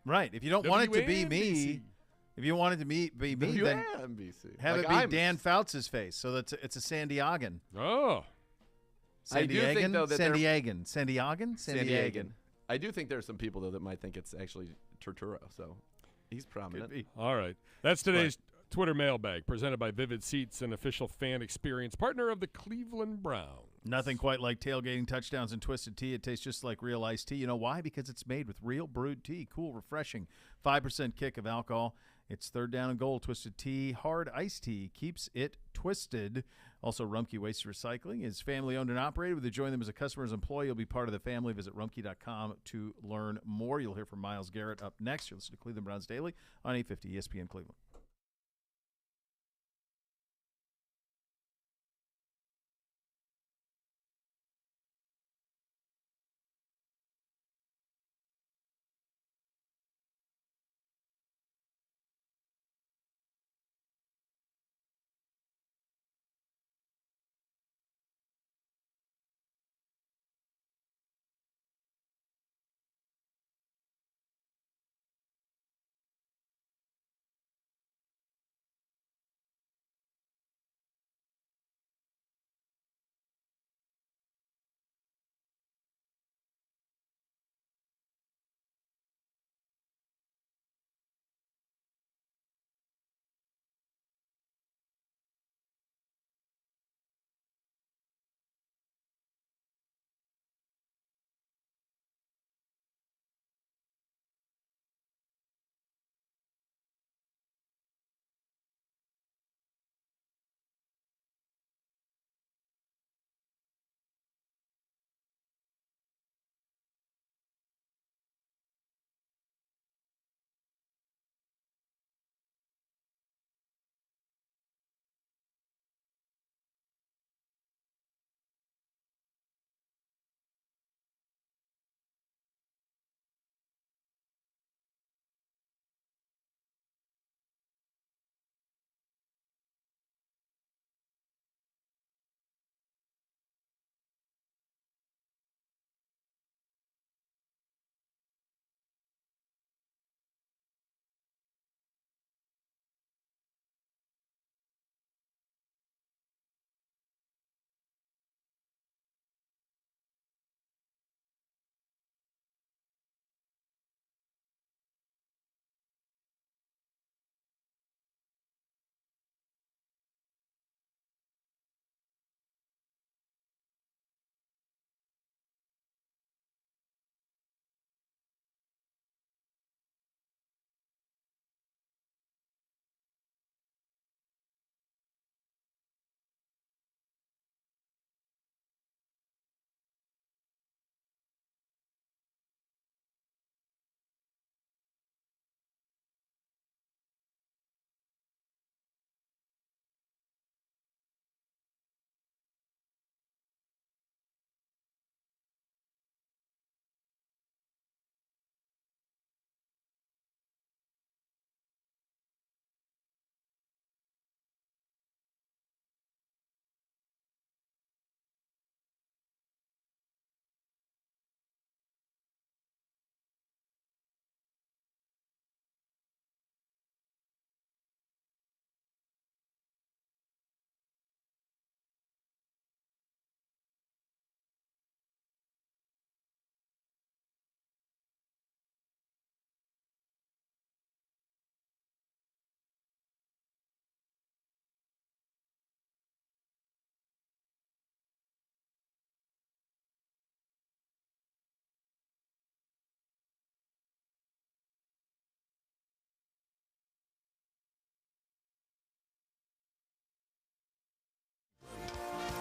Right. If you don't want it to be me, WNBC. if you want it to be me, then NBC. have Like, it be I'm- Dan Fouts' face. So that's it's a San Diegan. Oh, I do think, though, that San they're- Diegan. San Diegan? San Diegan. I do think there's some people though that might think it's actually Turturro. So he's prominent. Could be. all right. That's today's Twitter mailbag presented by Vivid Seats, an official fan experience partner of the Cleveland Browns. Nothing quite like tailgating touchdowns and twisted tea. It tastes just like real iced tea. You know why? Because it's made with real brewed tea. Cool, refreshing. 5% kick of alcohol. It's third down and goal. Twisted tea, hard iced tea keeps it twisted. Also, Rumpke Waste Recycling is family owned and operated. Whether you join them as a customer or as an employee, you'll be part of the family. Visit rumpke.com to learn more. You'll hear from Miles Garrett up next. You'll listen to Cleveland Browns Daily on 850 ESPN Cleveland.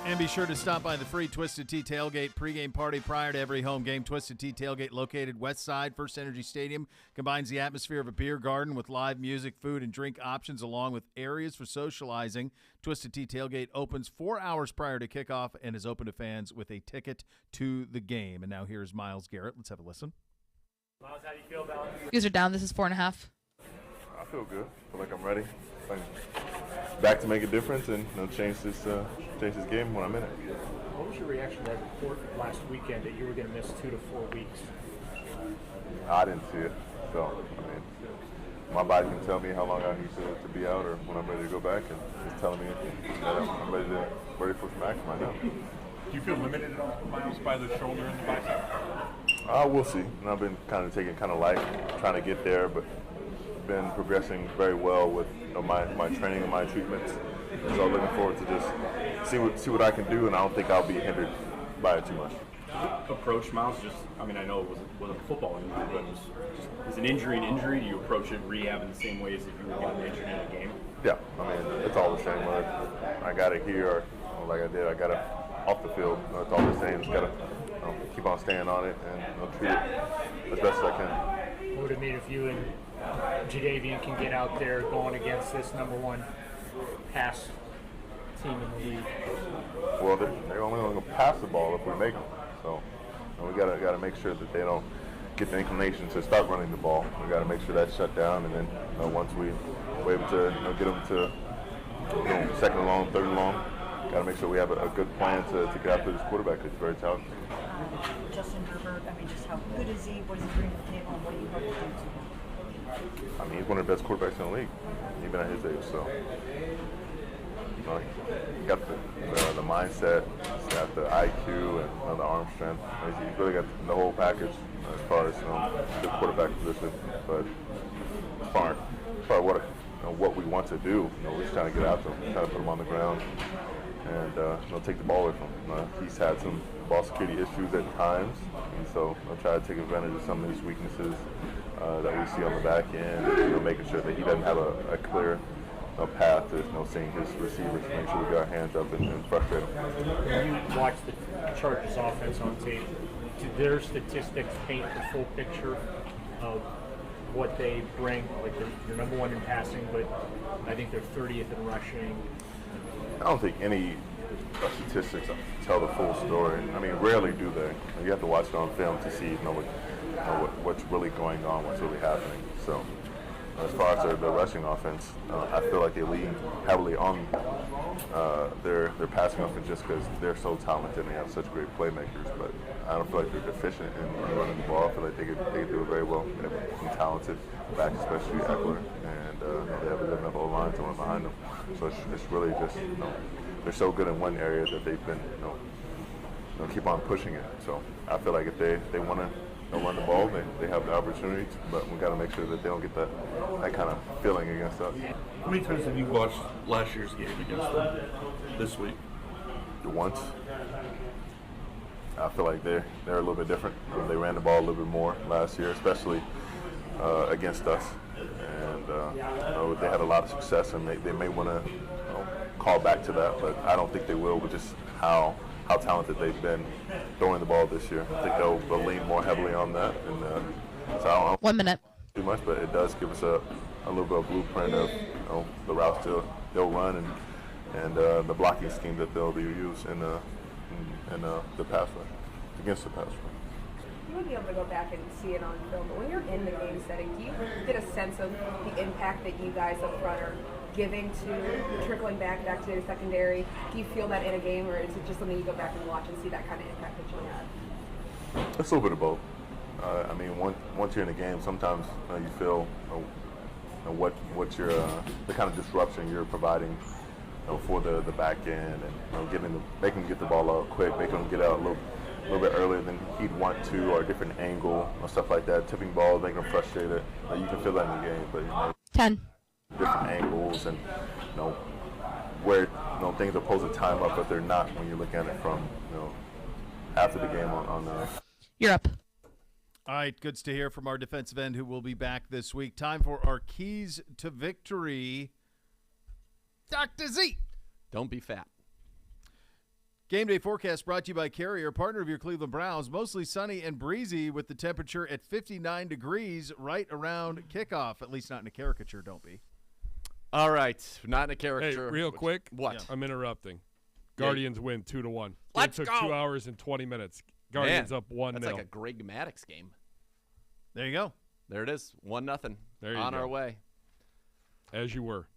And be sure to stop by the free Twisted Tea Tailgate pregame party prior to every home game. Twisted Tea Tailgate, located west side, First Energy Stadium, combines the atmosphere of a beer garden with live music, food, and drink options, along with areas for socializing. Twisted Tea Tailgate opens 4 hours prior to kickoff and is open to fans with a ticket to the game. And now here's Miles Garrett. Let's have a listen. Miles, how do you feel about it? You guys are down. This is 4.5. I feel good. I feel like I'm ready. I'm back to make a difference and change this game when I'm in it. What was your reaction to that report last weekend that you were going to miss 2 to 4 weeks? I didn't see it, so I mean, my body can tell me how long I need to be out or when I'm ready to go back, and it's telling me that I'm ready for some action right now. Do you feel limited at all, Miles, by the shoulder and the bicep? We'll see. And I've been kind of taking light, trying to get there, but been progressing very well with my training and my treatments. And so I'm looking forward to just see what I can do, and I don't think I'll be hindered by it too much. Approach, Miles, I know it wasn't a football injury, but it was just, is an injury an injury? Do you approach it rehab in the same way as if you were getting injured in a game? Yeah, I mean, it's all the same. Whether I got it here or like I did, I got it off the field. It's all the same. Just got to keep on staying on it and treat it as best as I can. What would it mean if you and Jadeveon can get out there going against this #1 pass team in the league? Well, they're only going to pass the ball if we make them. So we got to make sure that they don't get the inclination to start running the ball. We got to make sure that's shut down, and then once we're able to get them to second and long, third and long, got to make sure we have a good plan to get after this quarterback. It's very talented. Justin Herbert, just how good is he? What does he bring to the table, and what do you hope to do to him? He's one of the best quarterbacks in the league, even at his age. So he got the mindset, he's got the IQ, and the arm strength. He's really got the whole package as far as the quarterback position. But as far as what we want to do, we're just trying to get after him, trying to put him on the ground, and take the ball away from him. He's had some ball security issues at times, and so I'll try to take advantage of some of his weaknesses that we see on the back end, making sure that he doesn't have a clear path to seeing his receivers, make sure we get our hands up and frustrate them. When you watch the Chargers offense on tape, do their statistics paint the full picture of what they bring? Like they're #1 in passing, but I think they're 30th in rushing. I don't think any statistics tell the full story. Rarely do they. You have to watch it on film to see what's really going on, what's really happening. So as far as the rushing offense, I feel like they lean heavily on their passing offense just because they're so talented and they have such great playmakers. But I don't feel like they're deficient in running the ball. I feel like they could do it very well. They have some talented backs, especially Eckler, and they have a good enough O-line to run behind them. So it's really just they're so good in one area that they've been keep on pushing it. So I feel like if they want to run the ball, they have the opportunity, but we got to make sure that they don't get that kind of feeling against us. How many times have you watched last year's game against them this week? Once. I feel like they're a little bit different. They ran the ball a little bit more last year, especially against us, and they had a lot of success, and they may want to call back to that, but I don't think they will with just how talented they've been throwing the ball this year. I think they'll lean more heavily on that. And so I don't 1 minute. Too much, but it does give us a little bit of blueprint of the routes they'll run and the blocking scheme that they'll use in the pass rush, against the pass rush. You won't be able to go back and see it on film, but when you're in the game setting, do you get a sense of the impact that you guys up front are giving to trickling back to your secondary? Do you feel that in a game, or is it just something you go back and watch and see that kind of impact that you have? It's a little bit of both. Once you're in a game, sometimes you feel what your the kind of disruption you're providing for the back end, and making them get the ball out quick, making them get out a little bit earlier than he'd want to, or a different angle or stuff like that. Tipping balls, making them frustrated. You can feel that in the game, but 10. Different angles and where things are supposed to time up, but they're not when you're looking at it from after the game on You're up. All right, good to hear from our defensive end who will be back this week. Time for our keys to victory. Dr. Z. Don't be fat. Game day forecast brought to you by Carrier, partner of your Cleveland Browns. Mostly sunny and breezy with the temperature at 59 degrees right around kickoff. At least not in a caricature, don't be. All right. Not in a caricature. Hey, real quick. What? Yeah. I'm interrupting. Guardians win 2-1. Let's it took go. 2 hours and 20 minutes. Guardians up 1-0. That's like a Greg Maddox game. There you go. There it is. 1-0. There you On go. our way. As you were.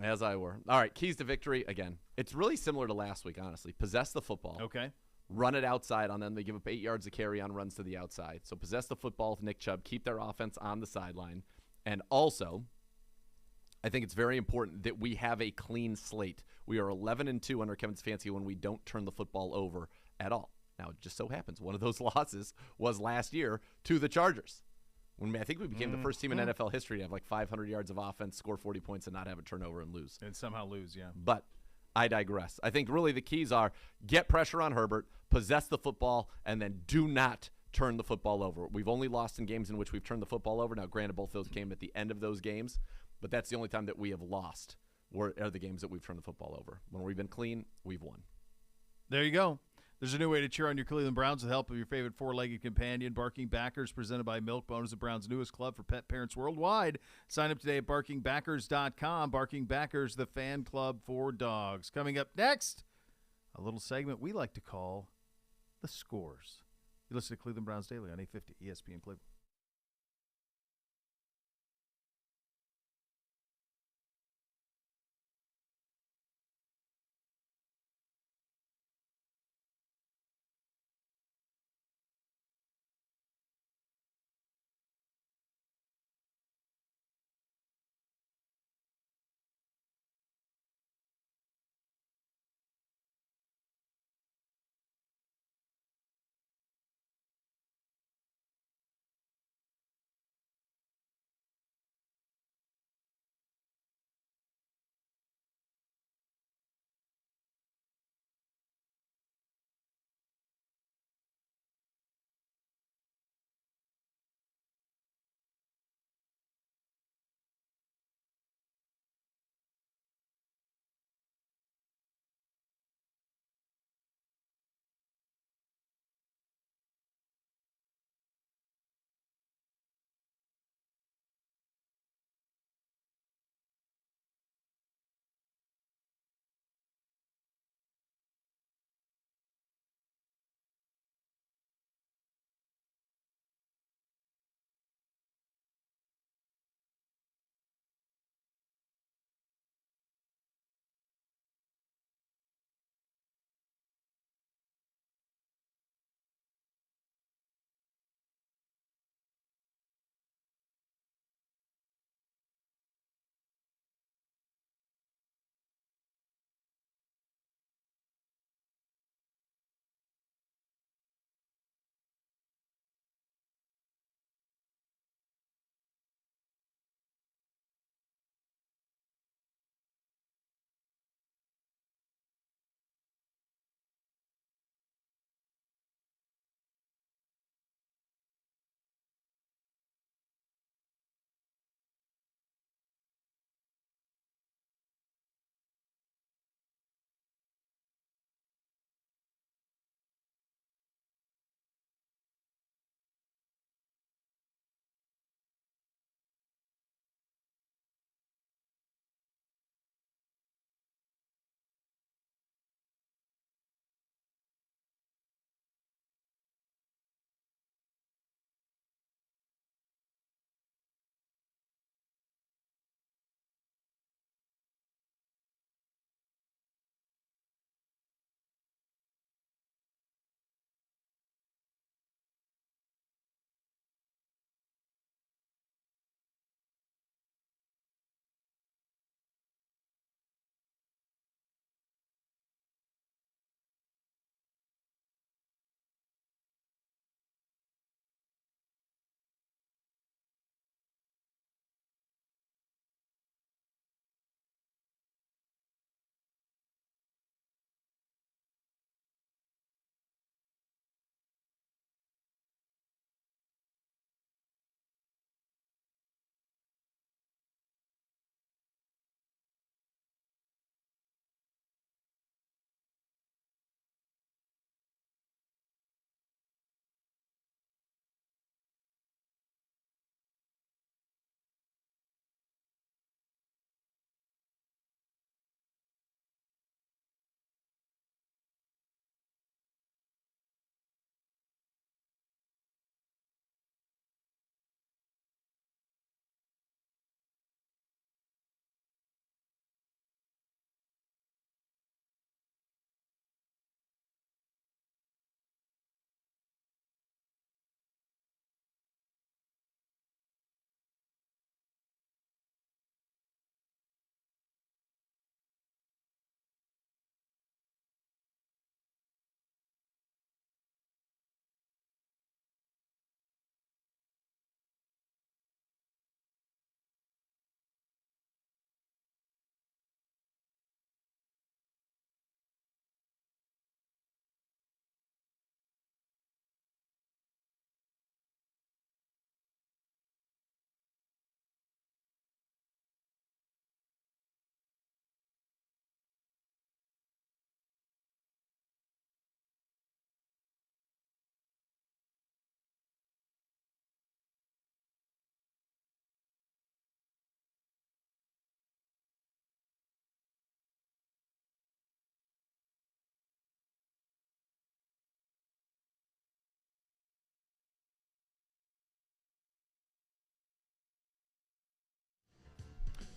As I were. All right. Keys to victory. Again, it's really similar to last week, honestly. Possess the football. Okay. Run it outside on them. They give up 8 yards of carry on runs to the outside. So possess the football with Nick Chubb. Keep their offense on the sideline. And also, I think it's very important that we have a clean slate. We are 11-2 under Kevin Stefanski when we don't turn the football over at all. Now, it just so happens one of those losses was last year to the Chargers. When I think we became the first team in NFL history to have like 500 yards of offense, score 40 points, and not have a turnover and lose. And somehow lose, yeah. But I digress. I think really the keys are get pressure on Herbert, possess the football, and then do not turn the football over. We've only lost in games in which we've turned the football over. Now, granted, both those came at the end of those games, but that's the only time that we have lost are the games that we've turned the football over. When we've been clean, we've won. There you go. There's a new way to cheer on your Cleveland Browns with the help of your favorite four-legged companion, Barking Backers, presented by Milk-Bone, is the Browns' newest club for pet parents worldwide. Sign up today at barkingbackers.com. Barking Backers, the fan club for dogs. Coming up next, a little segment we like to call The Scores. You listen to Cleveland Browns Daily on 850 ESPN Cleveland.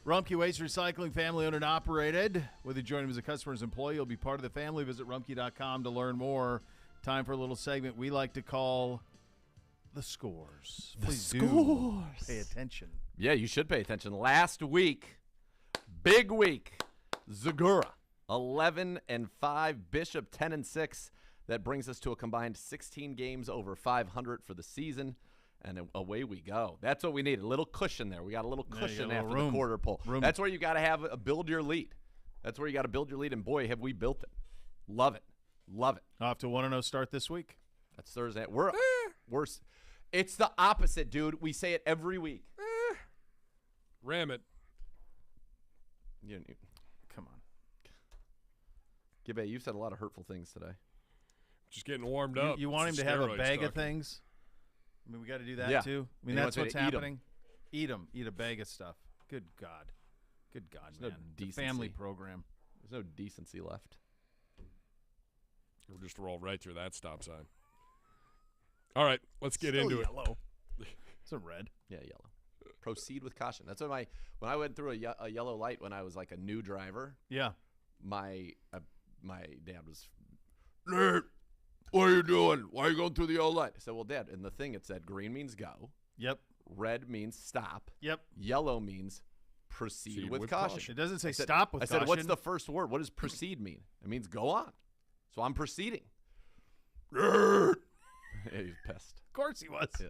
Rumpke Waste Recycling, family-owned and operated. Whether you join them as a customer or as an employee, you'll be part of the family. Visit rumpke.com to learn more. Time for a little segment we like to call The Scores. Please do pay attention. Yeah, you should pay attention. Last week, big week, Zagura, 11-5, Bishop, 10-6. That brings us to a combined 16 games over 500 for the season. And away we go. That's what we need. A little cushion there. We got a little cushion after the quarter pull. That's where you got to have build your lead. That's where you got to build your lead. And boy, have we built it. Love it. Love it. Off to 1-0 start this week. That's Thursday. We're It's the opposite, dude. We say it every week. Ram it. Come on. Gibbe, you've said a lot of hurtful things today. Just getting warmed up. You want him to have a bag of things? I mean, we got to do that too. I mean, that's what's happening. Eat them. Eat a bag of stuff. Good God. Good God, There's man. no The decency. family program. There's no decency left. We'll just roll right through that stop sign. All right, let's get into yellow. It's a red. Yeah, yellow. Proceed with caution. That's what when I went through a yellow light when I was like a new driver. Yeah. My dad was, Nerd, what are you doing? Why are you going through the yellow light? I said, well, Dad, in the thing it said green means go. Yep. Red means stop. Yep. Yellow means proceed with caution. It doesn't say stop with caution. I said, what's the first word? What does proceed mean? It means go on. So I'm proceeding. Yeah, he's pissed. Of course he was. Yeah.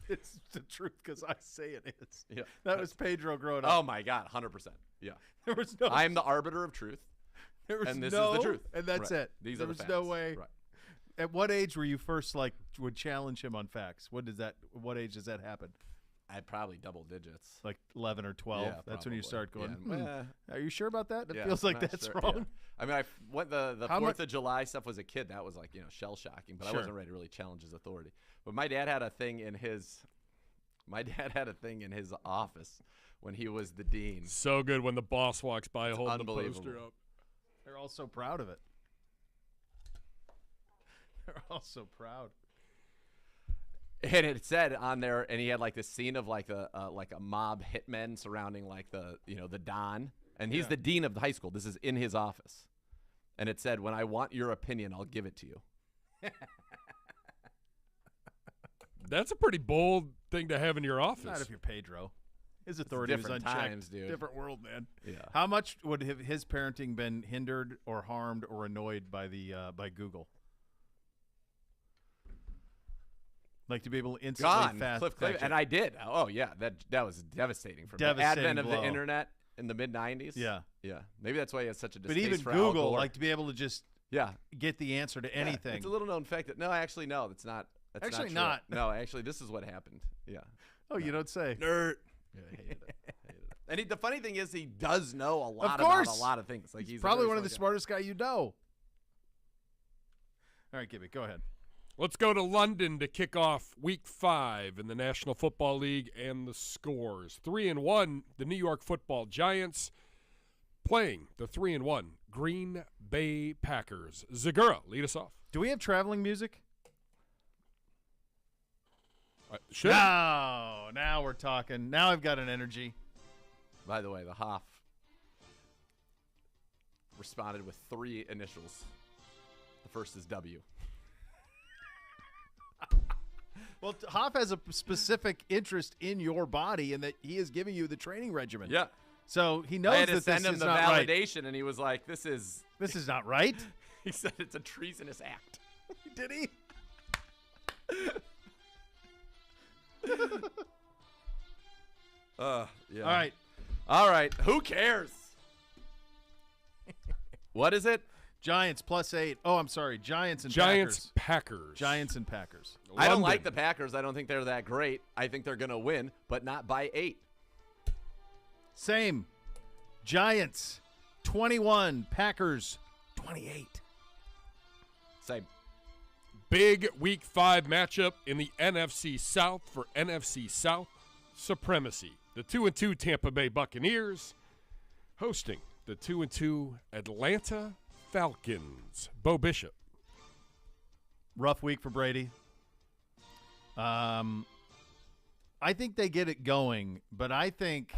It's the truth because I say it is. Yeah. That was Pedro growing up. Oh, my God, 100%. Yeah. There was no. I am the arbiter of truth. There was and this no, is the truth. And that's Right. it. These there are the was facts. no way. Right. At what age were you first would challenge him on facts? What age does that happen? I'd probably double digits. Like 11 or 12. Yeah, That's when you probably. start going, Yeah. are you sure about that? It Yeah, feels I'm like not that's sure. wrong. Yeah. I mean, I went the How 4th of July stuff was a kid. That was like, shell shocking, but Sure. I wasn't ready to really challenge his authority. But my dad had a thing in his office when he was the dean. So good when the boss walks by holding the poster up. They're all so proud of it. They're all so proud. And it said on there, and he had like this scene of like a mob hitmen surrounding like the Don, and he's the dean of the high school. This is in his office, and it said, "When I want your opinion, I'll give it to you." That's a pretty bold thing to have in your office. Not if you're Pedro. His authority was different unchecked. times, dude. Different world, man. Yeah. How much would his parenting been hindered or harmed or annoyed by by Google? Like to be able to instantly Cliff, and I did. Oh yeah, that was devastating for me. The advent of the internet in the mid '90s. Yeah, yeah. Maybe that's why he has such a distaste but even for Google, Al Gore. like to be able to just get the answer to anything. It's a little known fact that no, that's not. That's actually not. not. No, actually, this is what happened. Yeah. Oh, you don't say. Nerd. Yeah, I hated it. And the funny thing is, he does know a lot of course. about a lot of things. Like he's probably one of the smartest guy you know. All right, Gibby, go ahead. Let's go to London to kick off Week 5 in the National Football League and the scores. 3-1, the New York Football Giants playing the 3-1 Green Bay Packers. Zagura, lead us off. Do we have traveling music? Should. Now we're talking. Now I've got an energy. By the way, the Hoff responded with 3 initials. The first is W. Well, Hoff has a specific interest in your body and that he is giving you the training regimen. Yeah. So he knows I had to that send this him is the not right. validation, and he was like, "This is not right." He said it's a treasonous act. Did he? Yeah. All right. Who cares? What is it? Giants +8. Oh, I'm sorry. Giants and Packers. Giants and Packers. I don't like the Packers. I don't think they're that great. I think they're going to win, but not by 8. Same. Giants 21. Packers 28. Same. Big Week 5 matchup in the NFC South for NFC South supremacy. The 2-2 Tampa Bay Buccaneers hosting the 2-2 Atlanta Falcons. Bo Bishop. Rough week for Brady. I I think they get it going, but I think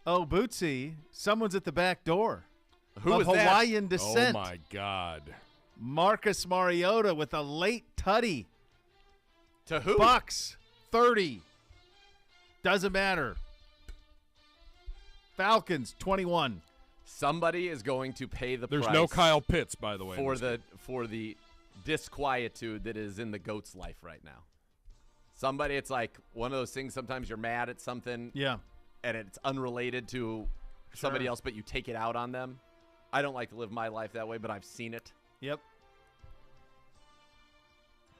Bootsy, someone's at the back door. Who of is that? Hawaiian descent. Oh, my God. Marcus Mariota with a late tutty. To who? Bucks, 30. Doesn't matter. Falcons, 21. Somebody is going to pay the There's price. no Kyle Pitts, by the way. For the disquietude that is in the GOAT's life right now. Somebody, it's like one of those things, sometimes you're mad at something. Yeah. And it's unrelated to somebody else, but you take it out on them. I don't like to live my life that way, but I've seen it. Yep.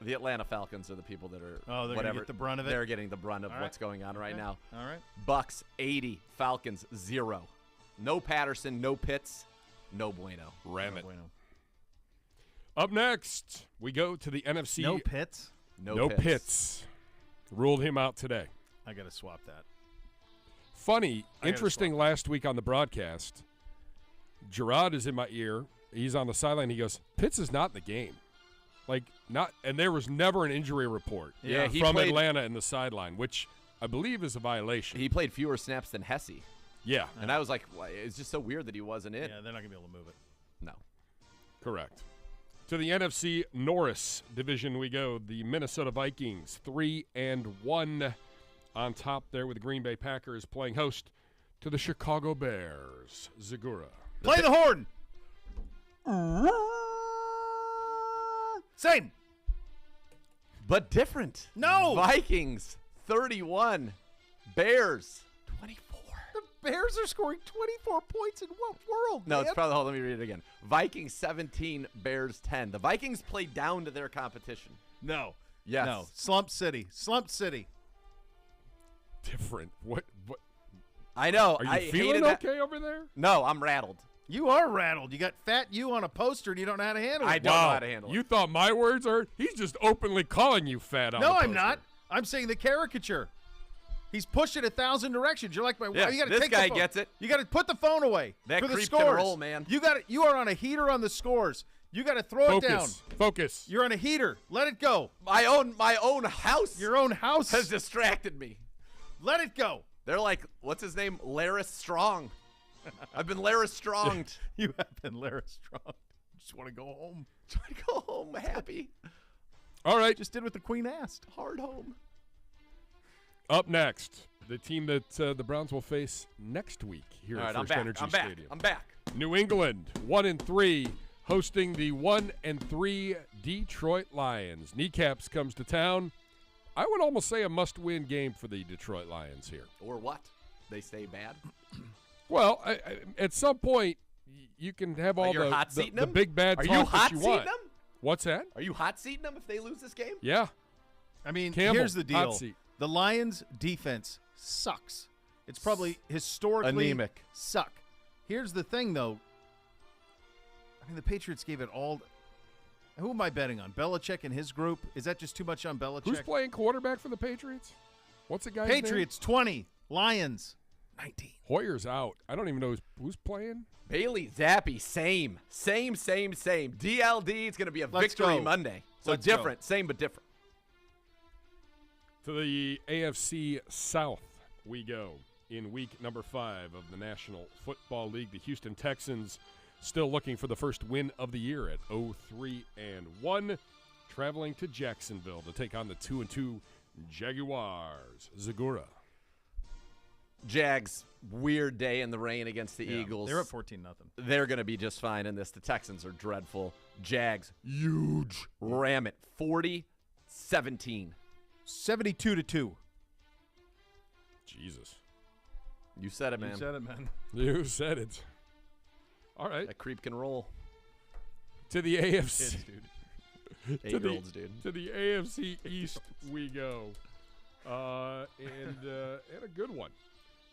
The Atlanta Falcons are the people that are they're whatever. gonna get the brunt of it? They're getting the brunt of All right. what's going on right now. All right. Bucks 80, Falcons 0. No Patterson, no Pitts, no bueno. Ram No it. bueno. Up next, we go to the NFC. No Pitts? No Pitts. Ruled him out today. I got to swap that. Funny, I gotta interesting last week on the broadcast. Gerard is in my ear. He's on the sideline. He goes, Pitts is not in the game. And there was never an injury report Yeah, he from played- Atlanta in the sideline, which I believe is a violation. He played fewer snaps than Hesse. Yeah. And I was like, it's just so weird that he wasn't in. Yeah, they're not going to be able to move it. No. Correct. To the NFC Norris division we go. The Minnesota Vikings, 3-1 on top there with the Green Bay Packers playing host to the Chicago Bears. Zagura. Play the horn. Same. But different. No. Vikings 31. Bears 24. The Bears are scoring 24 points in what world, No, man? it's probably, hold on, let me read it again. Vikings 17, Bears 10. The Vikings played down to their competition. No. Yes. No. Slump City. Slump City. Different. What? I know. Are you I feeling hated that. okay over there? No, I'm rattled. You are rattled. You got fat you on a poster and you don't know how to handle it. I don't know how to handle it. You thought my words are? He's just openly calling you fat on No, the I'm poster. not. I'm saying the caricature. He's pushing 1,000 directions. You're like my. Yeah, you gotta this take guy the phone. gets it. You got to put the phone away. That for the creep scores. can roll, man. You got. You are on a heater on the scores. You got to throw it down. Focus. You're on a heater. Let it go. My own house. Your own house has distracted me. Let it go. They're like, what's his name? Laris Strong. I've been Laris Strong. You have been Lara Strong. Just want to go home. Try to go home happy. All right. Just did what the Queen asked. Hard home. Up next, the team that the Browns will face next week here All at right, First I'm back. Energy I'm back. Stadium. I'm back. New England, 1-3, hosting the 1-3 Detroit Lions. Kneecaps comes to town. I would almost say a must-win game for the Detroit Lions here. Or what? They stay bad? Well, at some point, you can have all You're hot seating the them? big bad Are talk you that hot you seating want. them? What's that? Are you hot seating them if they lose this game? Yeah. I mean, Campbell, here's the hot deal. seat. The Lions' defense sucks. It's probably historically Anemic. suck. Here's the thing, though. I mean, the Patriots gave it all. Who am I betting on? Belichick and his group? Is that just too much on Belichick? Who's playing quarterback for the Patriots? What's the guy's name? Patriots 20, Lions 19. Hoyer's out. I don't even know who's playing. Bailey Zappi, same. DLD is going to be a Let's victory go. Monday. So Let's go. different, same but different. To the AFC South we go in week number 5 of the National Football League. The Houston Texans still looking for the first win of the year at 0-3-1, traveling to Jacksonville to take on the 2-2 Jaguars. Zagura. Jags, weird day in the rain against the Eagles. They're up 14-0. They're going to be just fine in this. The Texans are dreadful. Jags, huge. Ram it. 40-17. 72-2. Jesus. You said it, man. You said it, man. You said it. All right. That creep can roll. To the AFC. Kids, dude. 8-year-olds, dude. To the AFC East we go. And a good one.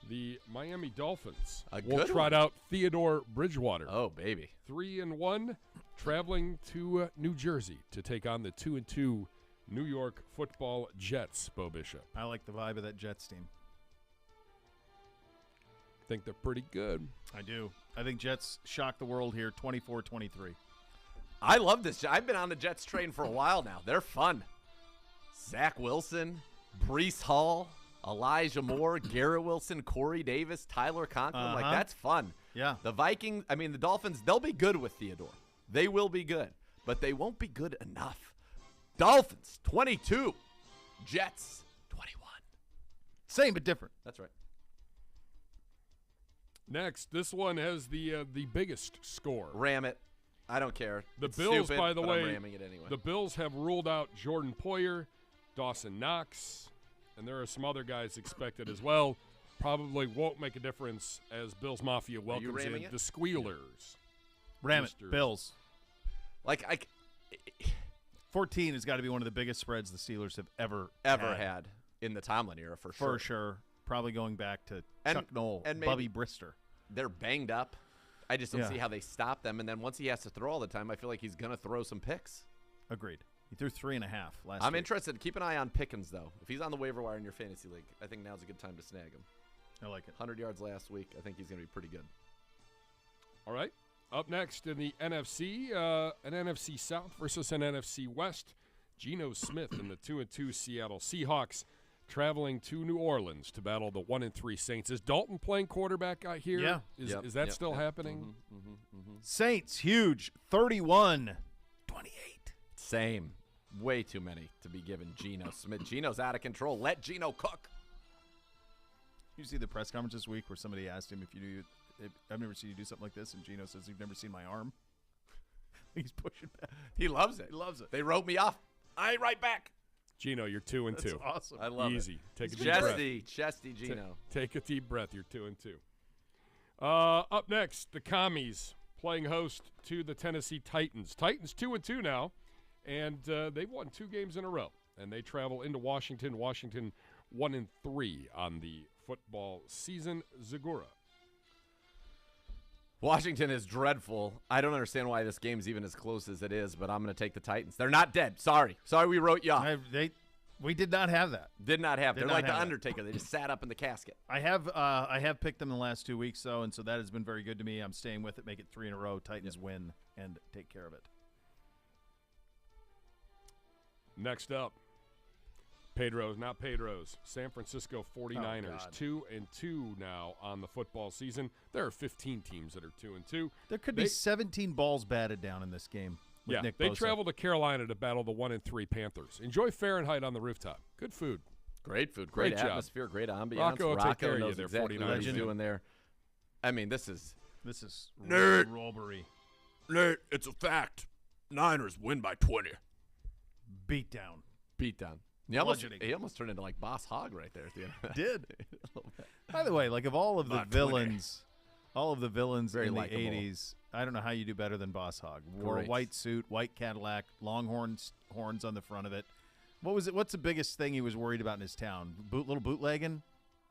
The Miami Dolphins will trot out Theodore Bridgewater. Oh, baby. 3-1, traveling to New Jersey to take on the 2-2 New York Football Jets. Bo Bishop. I like the vibe of that Jets team. Think they're pretty good. I do. I think Jets shock the world here 24-23. I love this. I've been on the Jets train for a while now. They're fun. Zach Wilson, Breece Hall, Elijah Moore, Garrett Wilson, Corey Davis, Tyler Conklin. Like, that's fun. Yeah. The Vikings, I mean, the Dolphins, they'll be good with Theodore. They will be good, but they won't be good enough. Dolphins, 22. Jets, 21. Same but different. That's right. Next, this one has the biggest score. Ram it. I don't care. The It's Bills, stupid, by the but way, I'm ramming it anyway. the Bills have ruled out Jordan Poyer, Dawson Knox, and there are some other guys expected as well. Probably won't make a difference as Bills Mafia welcomes in ramming it? the Squealers. Ram it. Mr. Bills. Like 14 has got to be one of the biggest spreads the Steelers have ever had in the Tomlin era for sure. For sure. Probably going back to And- Chuck Noll and Bubby maybe- Brister. They're banged up. I just don't Yeah. see how they stop them. And then once he has to throw all the time, I feel like he's going to throw some picks. Agreed. He threw 3.5 last I'm week. interested. Keep an eye on Pickens, though. If he's on the waiver wire in your fantasy league, I think now's a good time to snag him. I like it. 100 yards last week. I think he's going to be pretty good. All right. Up next in the NFC, an NFC South versus an NFC West. Geno Smith and the 2-2 Seattle Seahawks traveling to New Orleans to battle the 1-3 Saints. Is Dalton playing quarterback out here? Yeah. Is that still happening? Saints, huge. 31-28. Same. Way too many to be given Geno Smith. Geno's out of control. Let Geno cook. You see the press conference this week where somebody asked him if you do. I've never seen you do something like this, and Geno says, "You've never seen my arm." He's pushing back. He loves it. He loves it. They wrote me off. I ain't right back. Geno, you're 2-2. That's awesome. I love Easy. it. Take a deep breath. Chesty Geno. Take a deep breath. You're 2-2. Up next, the Commies playing host to the Tennessee Titans. Titans 2-2 now, and they've won 2 games in a row. And they travel into Washington. Washington 1-3 on the football season. Zagura. Washington is dreadful. I don't understand why this game's even as close as it is, but I'm going to take the Titans. They're not dead. Sorry, we wrote you off. We did not have that. Did not have. Did They're not like the have that. Undertaker. They just sat up in the casket. I have picked them in the last 2 weeks, though, and so that has been very good to me. I'm staying with it. Make it 3 in a row. Titans win and take care of it. Next up, Pedro's. San Francisco 49ers, 2-2 now on the football season. There are 15 teams that are 2-2. There could be 17 balls batted down in this game. With Nick they Bosa. travel to Carolina to battle the 1-3 Panthers. Enjoy Fahrenheit on the rooftop. Good food. Great food, great job. atmosphere, great ambiance. Rocco will take care of you knows there, exactly what he's 49ers. doing there. I mean, this is Nerd. Robbery. Nerd. It's a fact. Niners win by 20. Beat down. He almost Bludgeoning. turned into like Boss Hog right there at the end. Did. By the way, like of all of the villains, Very in the likable. 80s, I don't know how you do better than Boss Hog. Wore a Great. white suit, white Cadillac, horns on the front of it. What was it? What's the biggest thing he was worried about in his town? Little bootlegging?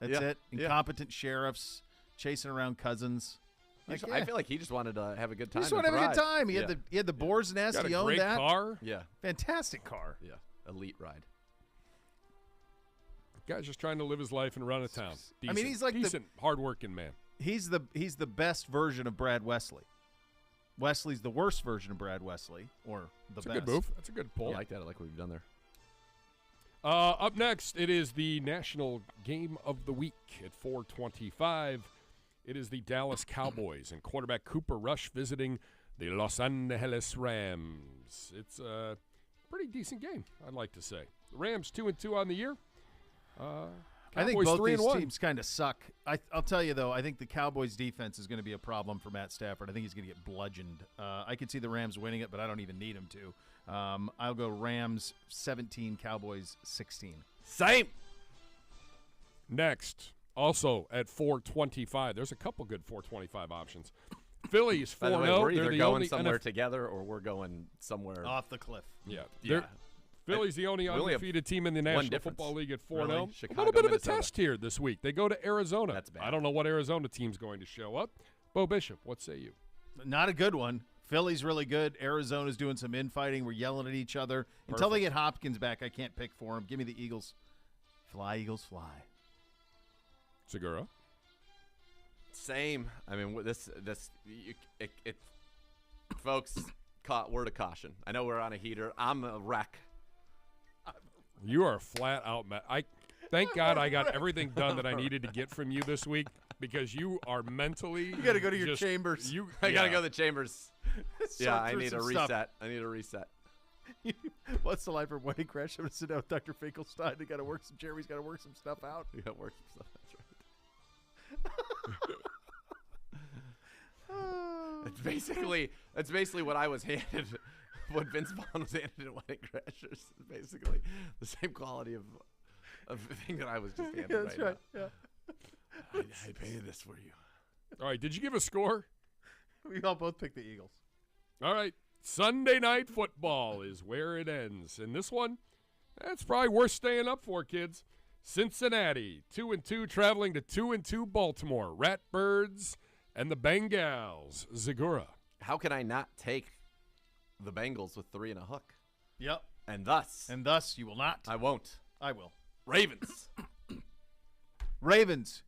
That's Yeah, it? yeah. Incompetent sheriffs chasing around cousins. Like, I feel like he just wanted to have a good he time. just wanted to have a good thrive. time. He had the boar's nest. Got He a owned great that. car. Yeah, Fantastic car. yeah. Elite ride. Guy's just trying to live his life and run a town. I mean, he's like the- decent, hardworking man. He's the best version of Brad Wesley. Wesley's the worst version of Brad Wesley, or the That's best. a good move. That's a good pull. I like that. I like what you've done there. Up next, it is the National Game of the Week at 4:25. It is the Dallas Cowboys and quarterback Cooper Rush visiting the Los Angeles Rams. It's a pretty decent game, I'd like to say. The Rams 2-2 on the year. I think Cowboys both 3-1. these teams kind of suck. I'll tell you, though, I think the Cowboys' defense is going to be a problem for Matt Stafford. I think he's going to get bludgeoned. I could see the Rams winning it, but I don't even need him to. I'll go Rams 17, Cowboys 16. Same. Next, also at 4:25. There's a couple good 4:25 options. Phillies 4-0. By the way, we're They're either the going only somewhere together or we're going somewhere Off the cliff. Yeah. Yeah. Philly's the only We only have undefeated team in the one National difference. Football League at 4-0. Really? A Chicago, little bit of Minnesota. a test here this week. They go to Arizona. That's bad. I don't know what Arizona team's going to show up. Bo Bishop, what say you? Not a good one. Philly's really good. Arizona's doing some infighting. We're yelling at each other. Until they get Hopkins back, I can't pick for him. Give me the Eagles. Fly, Eagles, fly. Segura? Same. I mean, folks, word of caution. I know we're on a heater. I'm a wreck. You are flat out mad. Thank God I got everything done that I needed to get from you this week because you are mentally. You got to go to your chambers. I got to go to the chambers. Yeah, I through need a some reset. stuff. I need a reset. What's the life for Wedding Crash? I'm going to sit down with Dr. Finkelstein. They got to work some Jeremy's got to work some stuff out. You got to work some stuff. That's right. It's basically what I was handed. What Vince Vaughn was handed at Wedding Crashers is basically the same quality of thing that I was just handed. Yeah, that's right. Yeah. I painted this for you. All right, did you give a score? We all both picked the Eagles. All right, Sunday Night Football is where it ends. And this one, that's probably worth staying up for, kids. Cincinnati, 2-2, traveling to 2-2 Baltimore. Ratbirds and the Bengals. Zagura. How can I not take the Bengals with 3 and a hook? Yep. And thus you will not. I won't. I will. Ravens. Ravens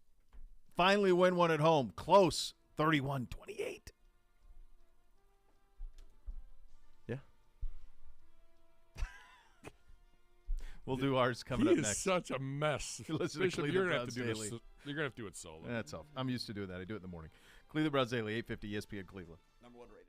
finally win one at home. Close. 31-28. Yeah. We'll do ours coming He up is next. such a mess. Listen to Bishop, Cleveland you're gonna Browns have to do Daily. this. You're gonna have to do it solo. That's all. I'm used to doing that. I do it in the morning. Cleveland Browns Daily, 850 ESPN Cleveland. Number 1 rated.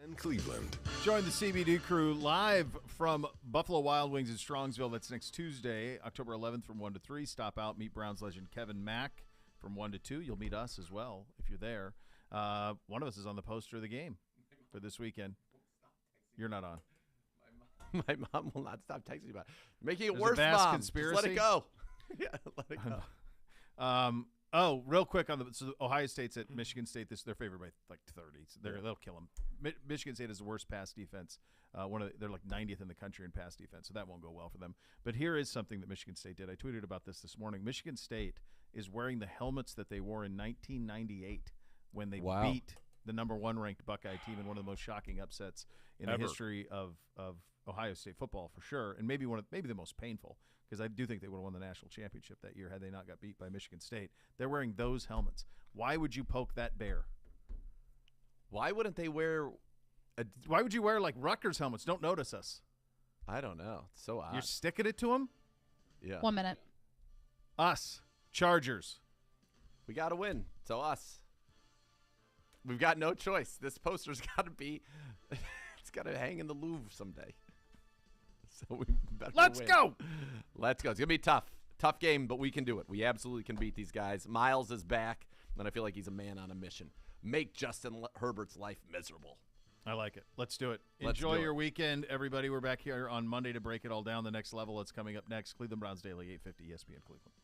And Cleveland. Join the CBD crew live from Buffalo Wild Wings in Strongsville. That's next Tuesday, October 11th from 1 to 3. Stop out, meet Browns legend Kevin Mack from 1 to 2. You'll meet us as well if you're there. One of us is on the poster of the game for this weekend. You're not on. My mom will not stop texting me about it. Making it There's worse, a vast Mom. conspiracy. Just let it go. Yeah, let it go. Oh, real quick on so Ohio State's at Michigan State. They're favored by like 30. So they'll kill them. Michigan State is the worst pass defense. They're like 90th in the country in pass defense, so that won't go well for them. But here is something that Michigan State did. I tweeted about this morning. Michigan State is wearing the helmets that they wore in 1998 when they beat the number 1 ranked Buckeye team in one of the most shocking upsets in the history of Ohio State football, for sure, and maybe the most painful, because I do think they would have won the national championship that year had they not got beat by Michigan State. They're wearing those helmets. Why would you poke that bear? Why wouldn't they wear? Why would you wear like Rutgers helmets? Don't notice us. I don't know. It's so odd. You're sticking it to them. Yeah. 1 minute. Us Chargers. We got to win. So us. We've got no choice. This poster's got to be. It's got to hang in the Louvre someday. So we better Let's win. go. Let's go. It's gonna be tough. Tough game, but we can do it. We absolutely can beat these guys. Miles is back, and I feel like he's a man on a mission. Make Justin Herbert's life miserable. I like it. Let's do it. Let's Enjoy do your it. weekend, everybody. We're back here on Monday to break it all down. The next level. It's coming up next. Cleveland Browns Daily, 850 ESPN Cleveland.